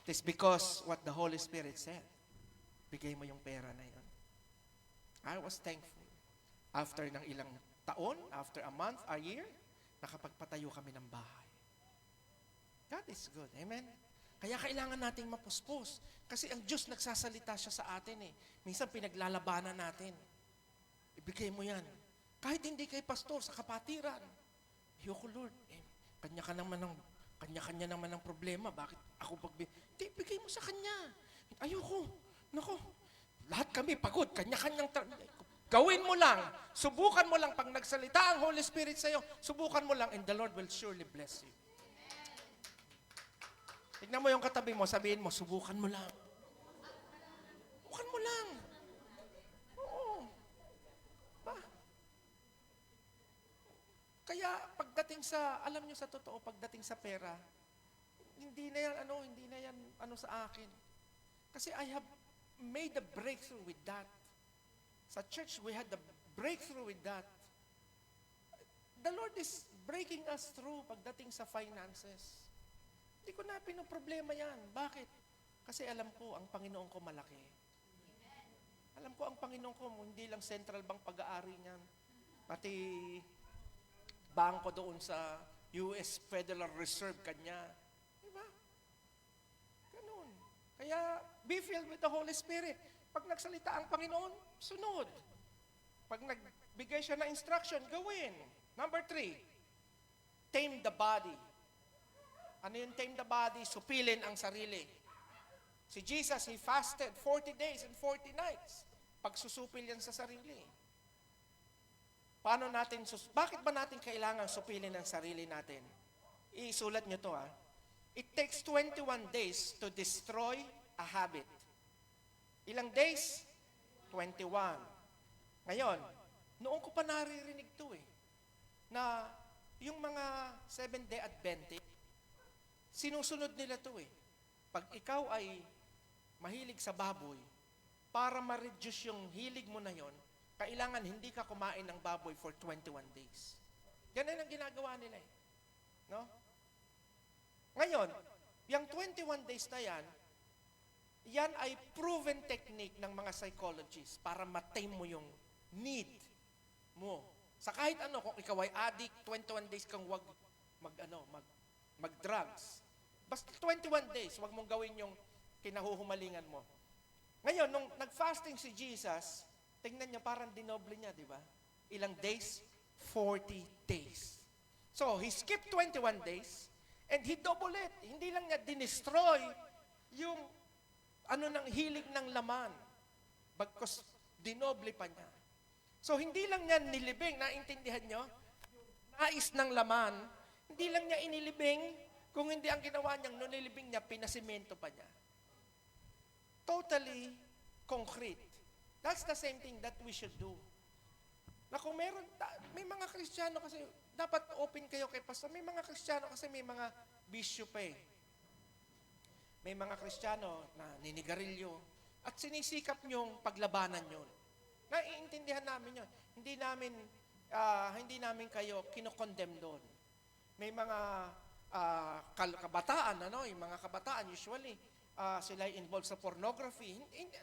It's because what the Holy Spirit said. Bigay mo yung pera na yun. I was thankful. After ng ilang taon, after a month, a year, nakapagpatayo kami ng bahay. God is good. Amen? Kaya kailangan nating mapuspos. Kasi ang Diyos nagsasalita siya sa atin eh. Minsan pinaglalabanan natin. Ibigay mo yan. Kahit hindi kay pastor, sa kapatiran. Ayoko, Lord. Kanya-kanya naman ng problema. Bakit ako Hindi, bigay mo sa kanya. Ayoko. Nako. Lahat kami pagod. Kanya-kanyang Gawin mo lang. Subukan mo lang. Pag nagsalita ang Holy Spirit sa'yo, subukan mo lang and the Lord will surely bless you. Tignan mo yung katabi mo, sabihin mo, subukan mo lang. Subukan mo lang. Oo. Ba? Kaya pagdating sa, alam nyo sa totoo, pagdating sa pera, hindi na yan sa akin. Kasi I have made a breakthrough with that. Sa church, we had the breakthrough with that. The Lord is breaking us through pagdating sa finances. Hindi ko na pinoproblema yan. Bakit? Kasi alam ko, ang Panginoon ko malaki. Alam ko, ang Panginoon ko, hindi lang central bank pag-aari niyan. Pati bangko doon sa US Federal Reserve kanya. Diba? Ganun. Kaya, be filled with the Holy Spirit. Pag nagsalita ang Panginoon, sunod. Pag nagbigay siya ng instruction, gawin. Number 3, tame the body. Ano yung tame the body? Supilin ang sarili. Si Jesus, He fasted 40 days and 40 nights. Pagsusupil yan sa sarili. Paano natin, bakit ba natin kailangan supilin ang sarili natin? Isulat nyo to ha. It takes 21 days to destroy a habit. Ilang days? 21. Ngayon, noon ko pa naririnig to na yung mga 7-day Adventist, sinusunod nila to Pag ikaw ay mahilig sa baboy, para ma-reduce yung hilig mo na yon, kailangan hindi ka kumain ng baboy for 21 days. Ganun ang ginagawa nila No? Ngayon, yung 21 days na yan ay proven technique ng mga psychologists para matame mo yung need mo. Sa kahit ano, kung ikaw ay addict, 21 days kang wag mag-drugs. Basta 21 days, wag mong gawin yung kinahuhumalingan mo. Ngayon, nung nag-fasting si Jesus, tingnan niya, parang dinoble niya, di ba? Ilang days? 40 days. So, he skipped 21 days, and he double it. Hindi lang niya dinestroy yung ng hilig ng laman. Bagkus dinoble pa niya. So, hindi lang niya nilibing, naintindihan niyo? Nais ng laman, hindi lang niya inilibing, kung hindi ang ginawa niyang nung nilibing niya, pinasimento pa niya. Totally concrete. That's the same thing that we should do. Na kung may mga Kristiyano kasi, dapat open kayo kay pastor, may mga Kristiyano kasi may mga bisyo pa May mga Kristiyano na ninigarilyo at sinisikap niyong paglabanan yun. Naiintindihan namin yun. Hindi namin kayo kinokondemn doon. May mga kabataan, yung mga kabataan usually, sila involved sa pornography.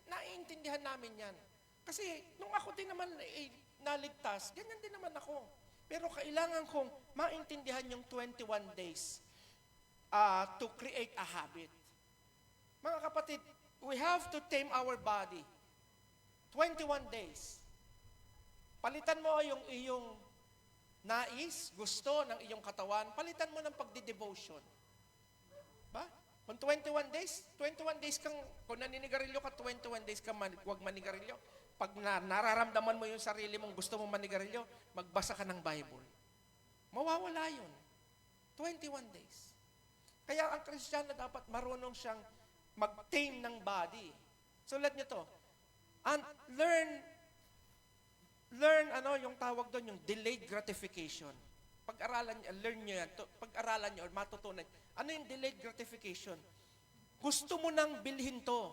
Naiintindihan namin yan. Kasi nung ako din naman naligtas, ganyan din naman ako. Pero kailangan kong maintindihan yung 21 days to create a habit. Mga kapatid, we have to tame our body. 21 days. Palitan mo yung iyong nais, gusto ng iyong katawan, palitan mo ng pagdi-devotion. Ba? Kung 21 days kang, kung naninigarilyo ka, 21 days ka huwag manigarilyo. Pag nararamdaman mo yung sarili mong gusto mong manigarilyo, magbasa ka ng Bible. Mawawala yun. 21 days. Kaya ang Kristiyano dapat marunong siyang mag-tame ng body. Sulat niyo to. And learn yung tawag doon, yung delayed gratification. Pag-aralan niyo, learn niyo yan. Pag-aralan niyo or matutunan. Ano yung delayed gratification? Gusto mo nang bilhin to,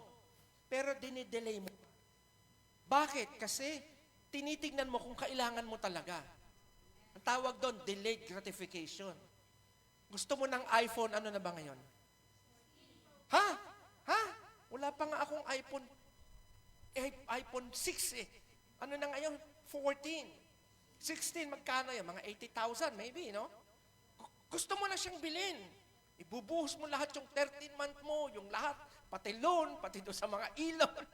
pero dinidelay mo. Bakit? Kasi tinitignan mo kung kailangan mo talaga. Ang tawag doon, delayed gratification. Gusto mo ng iPhone, ano na ba ngayon? Ha? Wala pa nga akong iPhone 6 Ano na ngayon? 14. 16, magkano yan? Mga 80,000 maybe, no? Gusto mo na siyang bilhin. Ibubuhos mo lahat yung 13-month mo, yung lahat, pati loan, pati doon sa mga ilon.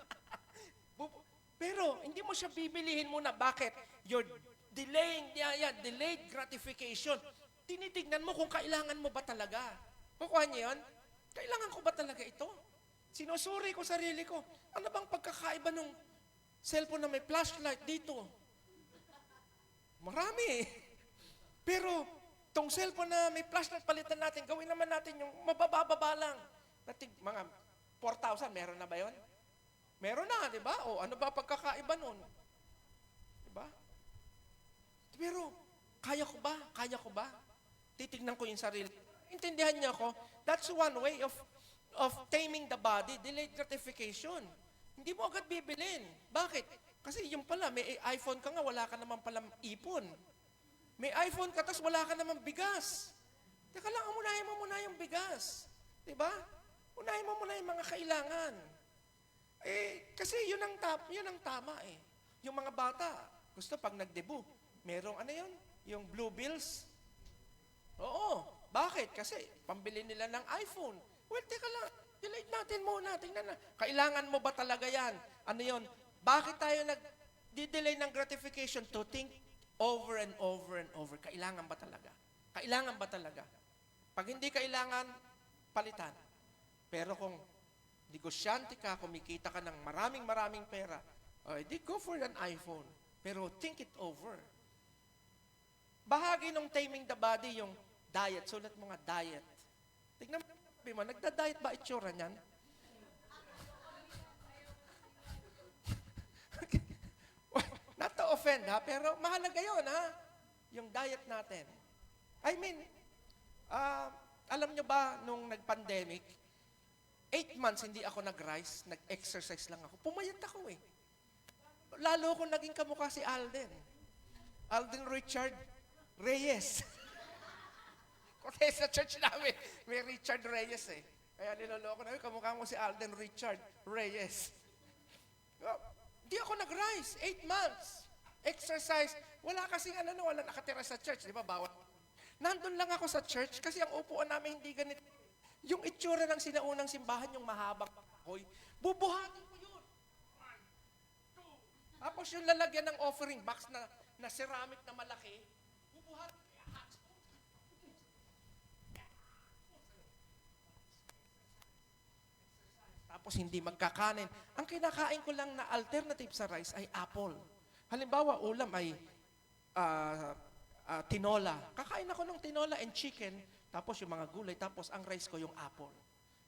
Pero, hindi mo siya bibilihin muna. Bakit? You're delaying, delayed gratification. Tinitignan mo kung kailangan mo ba talaga. Kukuha niyo yun? Kailangan ko ba talaga ito? Sinusuri ko sarili ko. Ano bang pagkakaiba nung cellphone na may flashlight dito. Marami. Pero, tong cellphone na may flashlight, palitan natin, gawin naman natin yung mabababa lang. Mga 4,000, meron na ba yon? Meron na, di ba? O ano ba pagkakaiba nun? Di ba? Pero, kaya ko ba? Kaya ko ba? Titignan ko yung sarili. Intindihan niyo ako? That's one way of taming the body, delayed gratification. Hindi mo agad bibilin. Bakit? Kasi yung pala, may iPhone ka nga, wala ka naman palang ipon. May iPhone ka, tapos wala ka naman bigas. Teka lang, unahin mo muna yung bigas. Diba? Unahin mo muna yung mga kailangan. Kasi yun ang tama eh. Yung mga bata, gusto pag nag-debut, merong ano yun? Yung blue bills. Oo. Bakit? Kasi pambili nila ng iPhone. Well, teka lang. Delete natin muna. Tingnan na. Kailangan mo ba talaga yan? Ano yun? Bakit tayo nag-delay ng gratification to think over and over and over? Kailangan ba talaga? Kailangan ba talaga? Pag hindi kailangan, palitan. Pero kung negosyante ka, kumikita ka ng maraming pera, di go for an iPhone. Pero think it over. Bahagi ng taming the body, yung diet. Sulat mo nga, diet. Tignan mo, nagda-diet ba itsura niyan? Not to offend, ha? Pero mahalaga yun, ha? Yung diet natin. I mean, alam nyo ba, nung nag-pandemic, 8 months hindi ako nag-rise, nag-exercise lang ako. Pumayat ako eh. Lalo akong naging kamukha si Alden. Alden Richard Reyes. Kasi sa church namin, may Richard Reyes eh. Kaya niloloko namin, kamukha mo si Alden Richard Reyes. Di ako nag-rise. 8 months. Exercise. Wala kasing wala nakatira sa church. Di ba? Bawat. Nandun lang ako sa church kasi ang upuan namin hindi ganito. Yung itsura ng sinaunang simbahan, yung mahabang kahoy, bubuhatin ko yun. 1, 2. Tapos yung lalagyan ng offering box na ceramic na malaki, bubuhatin ko. Tapos hindi magkakanin. Ang kinakain ko lang na alternative sa rice ay apple. Halimbawa, ulam ay tinola. Kakain ako ng tinola and chicken, tapos yung mga gulay, tapos ang rice ko yung apple.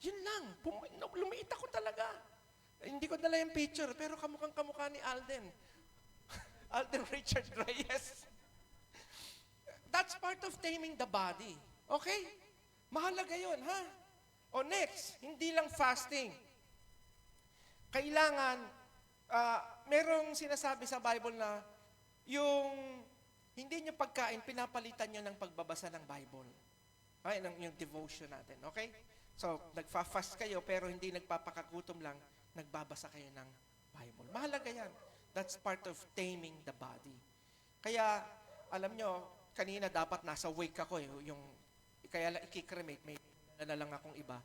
Yun lang. Lumiit ako talaga. Hindi ko dala yung picture, pero kamukha ni Alden. Alden Richard Reyes. That's part of taming the body. Okay? Mahalaga yun, ha? O next, hindi lang fasting. Kailangan, merong sinasabi sa Bible na yung hindi nyo pagkain, pinapalitan nyo ng pagbabasa ng Bible. Okay, yung devotion natin, okay? So, nagfa-fast kayo, pero hindi nagpapakagutom lang, nagbabasa kayo ng Bible. Mahalaga yan. That's part of taming the body. Kaya, alam nyo, kanina dapat nasa wake ako eh, kaya lang ikikremate, may na lang akong iba.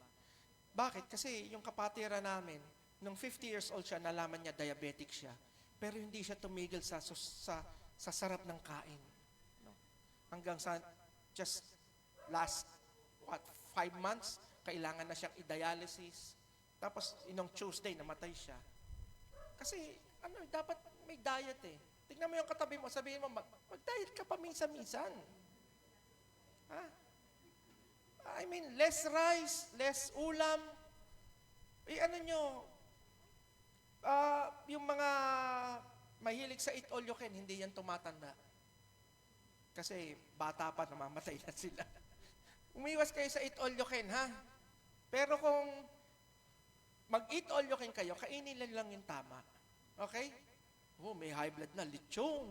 Bakit? Kasi yung kapatira namin, nung 50 years old siya, nalaman niya diabetic siya. Pero hindi siya tumigil sa sarap ng kain. No? Hanggang sa just last, 5 months, kailangan na siyang i-dialysis. Tapos, inong Tuesday, namatay siya. Kasi, dapat may diet eh. Tingnan mo yung katabi mo, sabihin mo, mag-diet ka pa minsan-minsan. Ha? I mean, less rice, less ulam. Yung mga mahilig sa eat all you can, hindi yan tumatanda. Kasi bata pa, namamatay na sila. Umiwas kayo sa eat all you can, ha? Pero kung mag-eat all you can kayo, kainin lang yung tama. Okay? May high blood na. Lechon.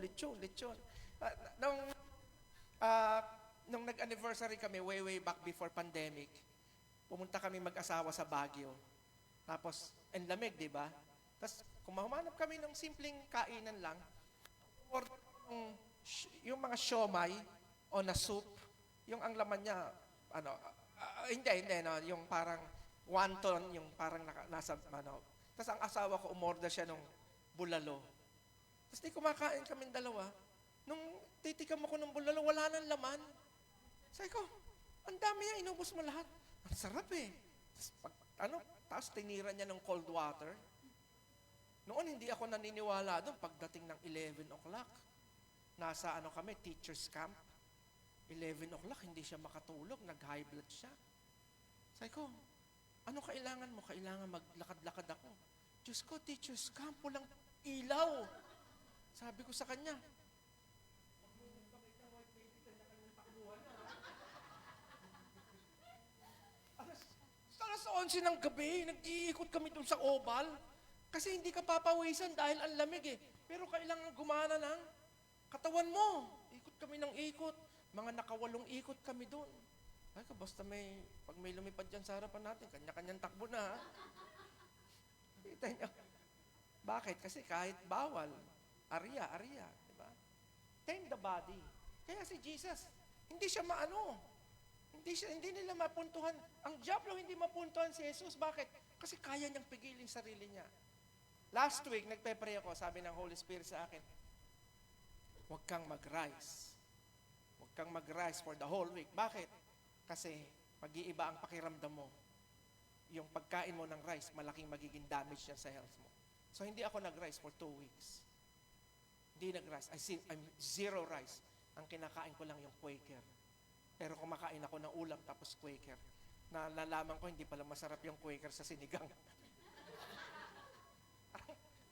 Nung nag-anniversary kami, way back before pandemic, pumunta kami mag-asawa sa Baguio. Tapos, ang lamig, di ba? Tapos, kung mahumanap kami ng simpleng kainan lang, or yung mga siomay o na soup, yung ang laman niya, hindi, no, yung parang wonton, yung parang nasa, Tapos ang asawa ko, umorder siya ng bulalo. Tapos di kumakain kaming dalawa. Nung titikam ako ng bulalo, wala nang laman. Sabi ko, ang dami yan, inubos mo lahat. Ang sarap eh. Tapos tinira niya ng cold water. Noon hindi ako naniniwala doon pagdating ng 11 o'clock. Nasa kami, teacher's camp. 11 o'clock, hindi siya makatulog, nag-high blood siya. Sabi ko, ano kailangan mo? Kailangan maglakad-lakad ako. Diyos ko, teacher's camp, walang ilaw. Sabi ko sa kanya, alas 11 ng gabi, nag-iikot kami dun sa oval. Kasi hindi ka papawisan dahil ang lamig eh. Pero kailangan gumana ng katawan mo. Ikot kami ng ikot. Mga nakawalong ikot kami dun. Ay ka, basta pag may lumipad dyan sa harapan natin, kanya-kanyang takbo na ha. Kita niyo. Bakit? Kasi kahit bawal, ariya. Diba? Tame the body. Kaya si Jesus, hindi siya hindi nila mapuntuhan. Ang diablo hindi mapuntuhan si Jesus. Bakit? Kasi kaya niyang pigilin sarili niya. Last week, nagpe-pray ako, sabi ng Holy Spirit sa akin, huwag kang mag-rise. Huwag kang mag-rise for the whole week. Bakit? Kasi mag-iiba ang pakiramdam mo. Yung pagkain mo ng rice, malaking magiging damage yan sa health mo. So, hindi ako nag-rice for 2 weeks. Hindi nag-rice. I'm zero rice. Ang kinakain ko lang yung Quaker. Pero kumakain ako ng ulam tapos Quaker. Nalalaman ko, hindi pala masarap yung Quaker sa sinigang.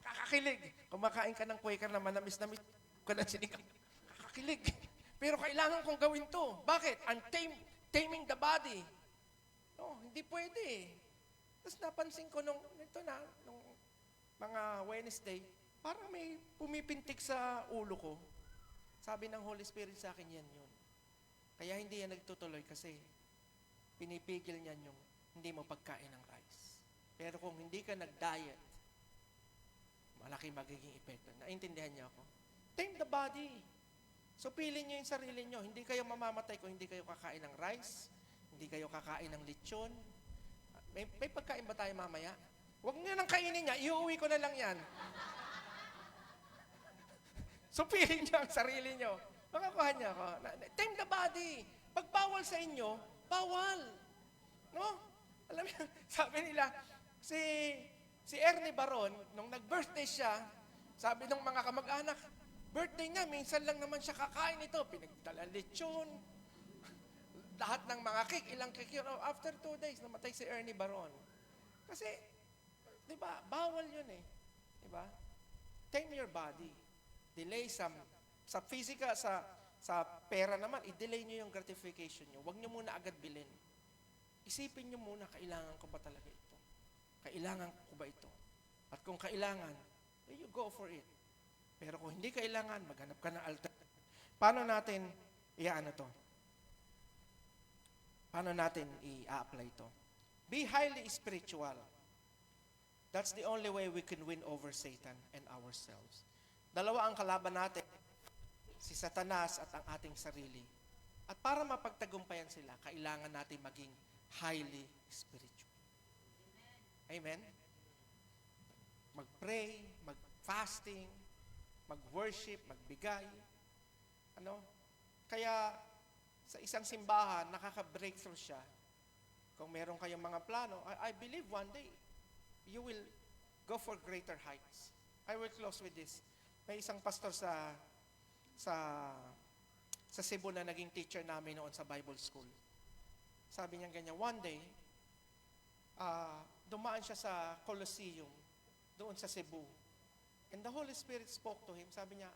Kakakilig. Kumakain ka ng Quaker na manamis-namis ka ng sinigang. Kakakilig. Pero kailangan kong gawin to. Bakit? I'm taming the body. No, hindi pwede. Tapos napansin ko nung mga Wednesday, parang may pumipintik sa ulo ko. Sabi ng Holy Spirit sa akin, yan yun. Kaya hindi yan nagtutuloy kasi pinipigil niyan yung hindi mo pagkain ng rice. Pero kung hindi ka nag-diet, malaki magiging epekto. Naintindihan niyo ako? Tame the body. So, pili niyo yung sarili niyo. Hindi kayo mamamatay kung hindi kayo kakain ng rice, hindi kayo kakain ng lechon. May pagkain ba tayo mamaya? Huwag niyo nang kainin niya. Iuwi ko na lang yan. So, pili niyo ang sarili niyo. Makakuha niyo ako. Tame the body. Pag bawal sa inyo, bawal. No? Alam niyo, sabi nila, si Ernie Baron, nung nag-birthday siya, sabi ng mga kamag-anak, birthday niya, minsan lang naman siya kakain ito. Pinagdala lechon, lahat ng mga cake, ilang cake yun. After 2 days, namatay si Ernie Baron. Kasi, di ba, bawal yun eh. Di ba? Tame your body. Delay sa physical, sa pera naman, i-delay nyo yung gratification nyo. Huwag nyo muna agad bilhin. Isipin nyo muna, kailangan ko ba talaga ito? Kailangan ko ba ito? At kung kailangan, you go for it. Pero kung hindi kailangan, maghanap ka ng alternative. Paano natin to? Paano natin i-apply ito? Be highly spiritual. That's the only way we can win over Satan and ourselves. Dalawa ang kalaban natin, si Satanas at ang ating sarili. At para mapagtagumpayan sila, kailangan natin maging highly spiritual. Amen? Mag-pray, mag-fasting, mag-worship, magbigay. Kaya sa isang simbahan, nakaka-breakthrough siya. Kung meron kayong mga plano, I believe one day, you will go for greater heights. I will close with this. May isang pastor sa Cebu na naging teacher namin noon sa Bible School. Sabi niya ganyan, one day, dumaan siya sa Colosseum, doon sa Cebu. And the Holy Spirit spoke to him. Sabi niya,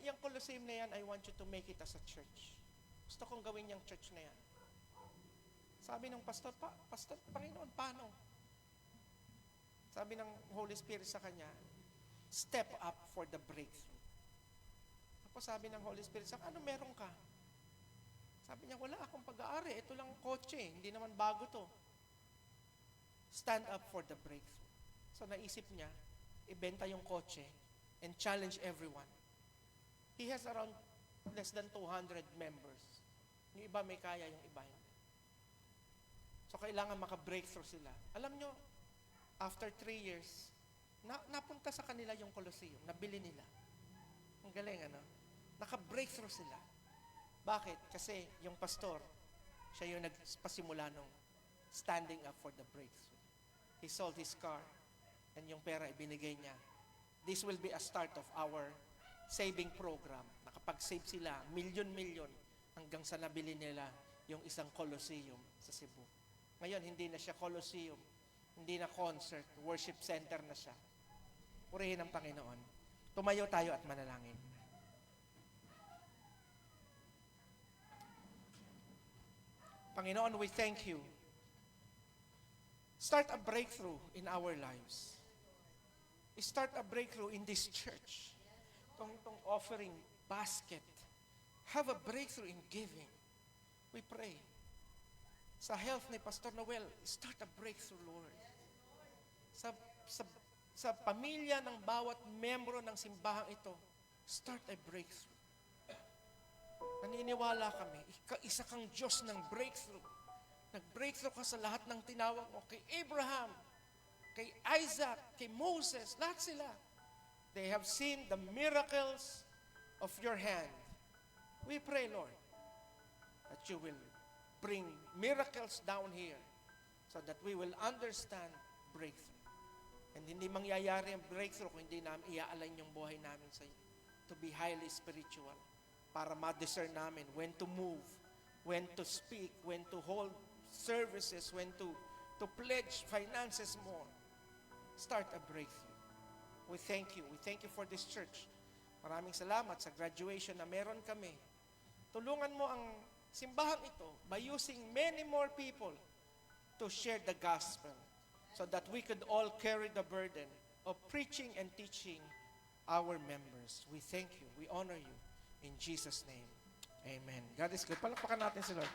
yung Colosseum na yan, I want you to make it as a church. Gusto kong gawin yung church na yan. Sabi ng pastor, Pastor, Panginoon, paano? Sabi ng Holy Spirit sa kanya, step up for the breakthrough. Ako sabi ng Holy Spirit, ano meron ka? Sabi niya, wala akong pag-aari. Ito lang kotse. Hindi naman bago to. Stand up for the breakthrough. So naisip niya, ibenta yung kotse and challenge everyone. He has around less than 200 members. Yung iba may kaya, yung iba hindi. So kailangan maka-breakthrough sila. Alam nyo, after 3 years, napunta sa kanila yung Colosseum, nabili nila. Ang galing, Naka-breakthrough sila. Bakit? Kasi yung pastor, siya yung nagpasimula nung standing up for the breakthrough. He sold his car. and yung pera ibinigay niya. This will be a start of our saving program. Nakapag-save sila, milyon-milyon, hanggang sa nabili nila yung isang Colosseum sa Cebu. Ngayon, hindi na siya Colosseum, hindi na concert, worship center na siya. Purihin ang Panginoon. Tumayo tayo at manalangin. Panginoon, we thank you. Start a breakthrough in our lives. Start a breakthrough in this church. Tong offering basket. Have a breakthrough in giving. We pray. Sa health ni Pastor Noel, start a breakthrough, Lord. Sa pamilya ng bawat membro ng simbahang ito, start a breakthrough. Naniniwala kami, isa kang Diyos ng breakthrough. Nag-breakthrough ka sa lahat ng tinawag mo. Kay Abraham, kay Isaac, kay Moses, lahat sila. They have seen the miracles of your hand. We pray, Lord, that you will bring miracles down here so that we will understand breakthrough. And hindi mangyayari ang breakthrough kung hindi namin iaalay yung buhay namin sa iyo to be highly spiritual para ma-discern namin when to move, when to speak, when to hold services, when to pledge finances more. Start a breakthrough. We thank you. We thank you for this church. Maraming salamat sa graduation na meron kami. Tulungan mo ang simbahan ito by using many more people to share the gospel so that we could all carry the burden of preaching and teaching our members. We thank you. We honor you. In Jesus' name, amen. God is good. Palakpakan natin si Lord.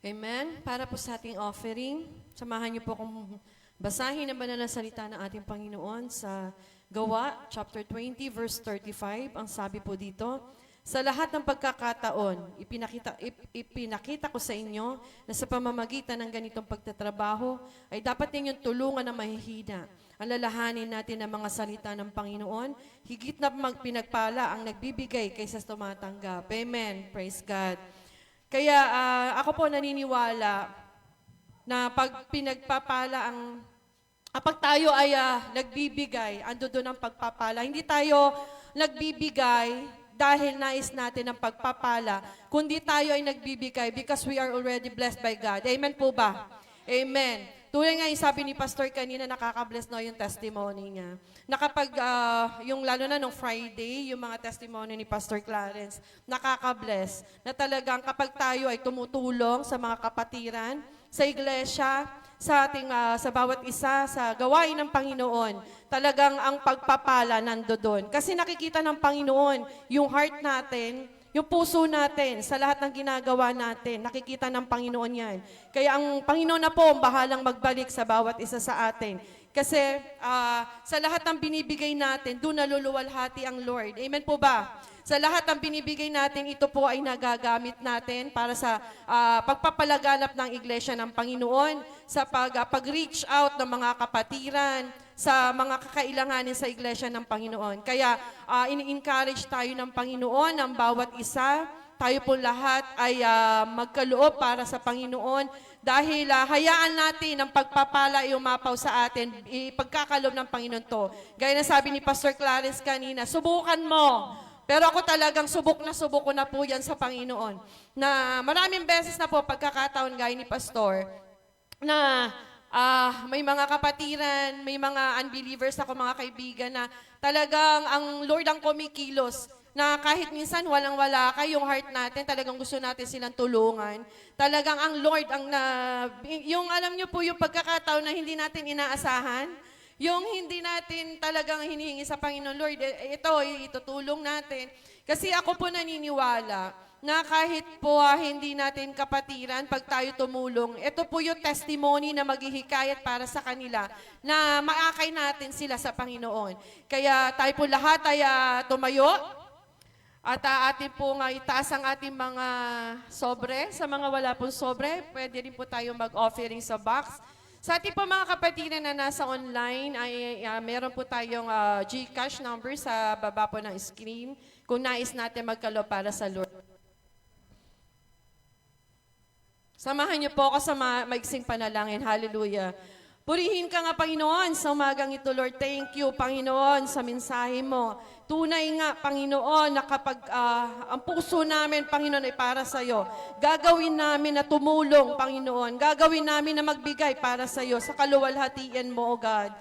Amen. Para po sa ating offering, samahan niyo po kung basahin ang banal na salita ng ating Panginoon sa Gawa, chapter 20, verse 35. Ang sabi po dito, sa lahat ng pagkakataon, ipinakita ko sa inyo na sa pamamagitan ng ganitong pagtatrabaho ay dapat ninyong tulungan ang mahihina. Alalahanin natin ang mga salita ng Panginoon, higit na magpinagpala ang nagbibigay kaysa tumatanggap. Amen. Praise God. Kaya ako po naniniwala na pag pinagpapala pag tayo ay nagbibigay, ando doon ang pagpapala. Hindi tayo nagbibigay dahil nais natin ang pagpapala, kundi tayo ay nagbibigay because we are already blessed by God. Amen po ba? Amen. Tulad nga yung sabi ni Pastor kanina, nakaka-bless na yung testimony niya. Na kapag, yung lalo na nung Friday, yung mga testimony ni Pastor Clarence, nakaka-bless. Na talagang kapag tayo ay tumutulong sa mga kapatiran, sa iglesia, sa ating sa bawat isa, sa gawain ng Panginoon, talagang ang pagpapala nandoon. Kasi nakikita ng Panginoon yung heart natin, yung puso natin, sa lahat ng ginagawa natin, nakikita ng Panginoon yan. Kaya ang Panginoon na po ang bahalang magbalik sa bawat isa sa atin. Kasi sa lahat ng binibigay natin, doon naluluwalhati ang Lord. Amen po ba? Sa lahat ng binibigay natin, ito po ay nagagamit natin para sa pagpapalaganap ng iglesia ng Panginoon, sa pag-reach out ng mga kapatiran, sa mga kakailanganin sa iglesia ng Panginoon. Kaya ini-encourage tayo ng Panginoon, ang bawat isa, tayo po lahat ay magkaloob para sa Panginoon dahil hayaan natin ang pagpapala ay umapaw sa atin, ipagkakaloob ng Panginoon to. Gaya na sabi ni Pastor Clarence kanina, subukan mo. Pero ako talagang subok ko na po yan sa Panginoon. Na maraming beses na po pagkakataon gaya ni Pastor, na may mga kapatiran, may mga unbelievers ako, mga kaibigan na talagang ang Lord ang kumikilos na kahit minsan walang-wala ka, yung heart natin, talagang gusto natin silang tulungan. Talagang ang Lord, yung alam niyo po yung pagkakataon na hindi natin inaasahan, yung hindi natin talagang hinihingi sa Panginoon, Lord, ito, itutulong natin. Kasi ako po naniniwala, na kahit po hindi natin kapatiran, pag tayo tumulong, ito po yung testimony na maghihikayat para sa kanila na maakay natin sila sa Panginoon. Kaya tayo po lahat ay tumayo at atin po nga itaas ang ating mga sobre. Sa mga wala pong sobre, pwede rin po tayo mag-offering sa box. Sa ating po mga kapatiran na nasa online, ay meron po tayong GCash number sa baba po ng screen kung nais natin magkalo para sa Lord. Samahan niyo po ako sa maiksing panalangin. Hallelujah. Purihin ka nga, Panginoon, sa umagang ito, Lord. Thank you, Panginoon, sa mensahe mo. Tunay nga, Panginoon, na kapag ang puso namin, Panginoon, ay para sa iyo, gagawin namin na tumulong, Panginoon. Gagawin namin na magbigay para sa iyo, sa kaluwalhatian mo, O God.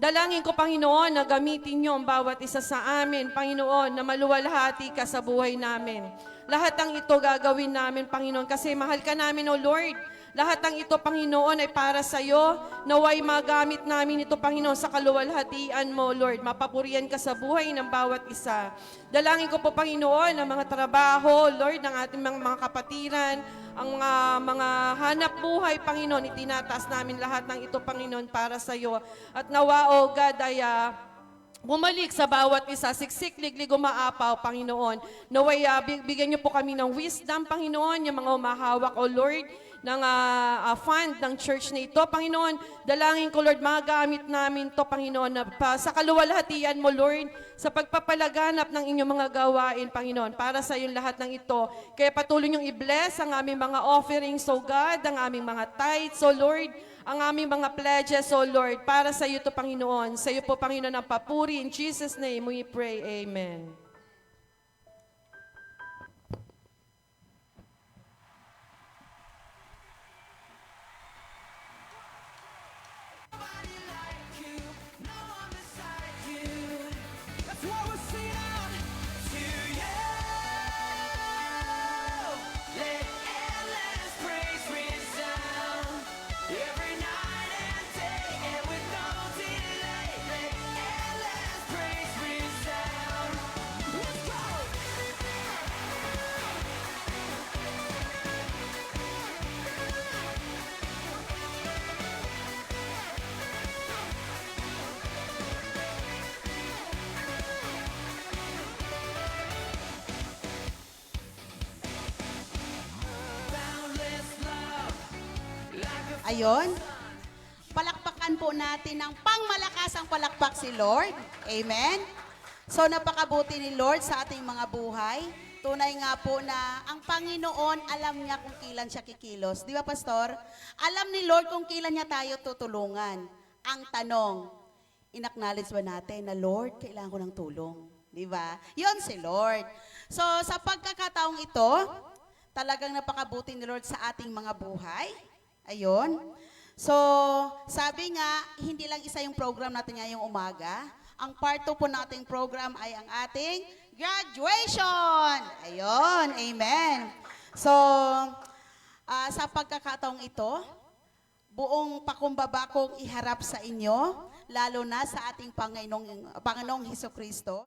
Dalangin ko, Panginoon, na gamitin niyo ang bawat isa sa amin, Panginoon, na maluwalhati ka sa buhay namin. Lahat ng ito gagawin namin, Panginoon, kasi mahal ka namin, O Lord. Lahat ng ito, Panginoon, ay para sa iyo. Naway magamit namin ito, Panginoon, sa kaluwalhatian mo, Lord. Mapapurian ka sa buhay ng bawat isa. Dalangin ko po, Panginoon, ang mga trabaho, Lord, ng ating mga kapatiran, ang mga hanap buhay, Panginoon, itinataas namin lahat ng ito, Panginoon, para sa iyo. At nawa, O God, ay bumalik sa bawat isa, siksik, liglig, umaapaw, Panginoon. Naway, bigyan niyo po kami ng wisdom, Panginoon, yung mga umahawak, O Lord, ng fund ng church na ito, Panginoon. Dalangin ko, Lord, magamit namin to, Panginoon, na sa kaluwalhatian mo, Lord, sa pagpapalaganap ng inyong mga gawain, Panginoon, para sa iyong lahat ng ito. Kaya patuloy niyong i-bless ang aming mga offerings, O God, ang aming mga tithes, O Lord, ang aming mga pledges, O Lord, para sa iyo to, Panginoon. Sa iyo po, Panginoon, ang papuri. In Jesus' name we pray. Amen. That's why we're singing out to you. Let endless praise resound every night and day, and with no delay. Let endless praise resound. Let's go. Boundless love, like a Ayon. Palakpakan po natin ng pangmalakasang palakpak si Lord. Amen. So napakabuti ni Lord sa ating mga buhay. Tunay nga po na ang Panginoon alam niya kung kailan siya kikilos. Di ba, Pastor? Alam ni Lord kung kailan niya tayo tutulungan. Ang tanong, in-acknowledge ba natin na Lord, kailangan ko ng tulong? Di ba? Yon si Lord. So sa pagkakataong ito, talagang napakabuti ni Lord sa ating mga buhay. Ayon. So, sabi nga, hindi lang isa yung program natin ngayong umaga. Ang part 2 po nating program ay ang ating graduation. Ayon. Amen. So, sa pagkakataong ito, buong pakumbaba kong iharap sa inyo, lalo na sa ating Panginoong Hesukristo.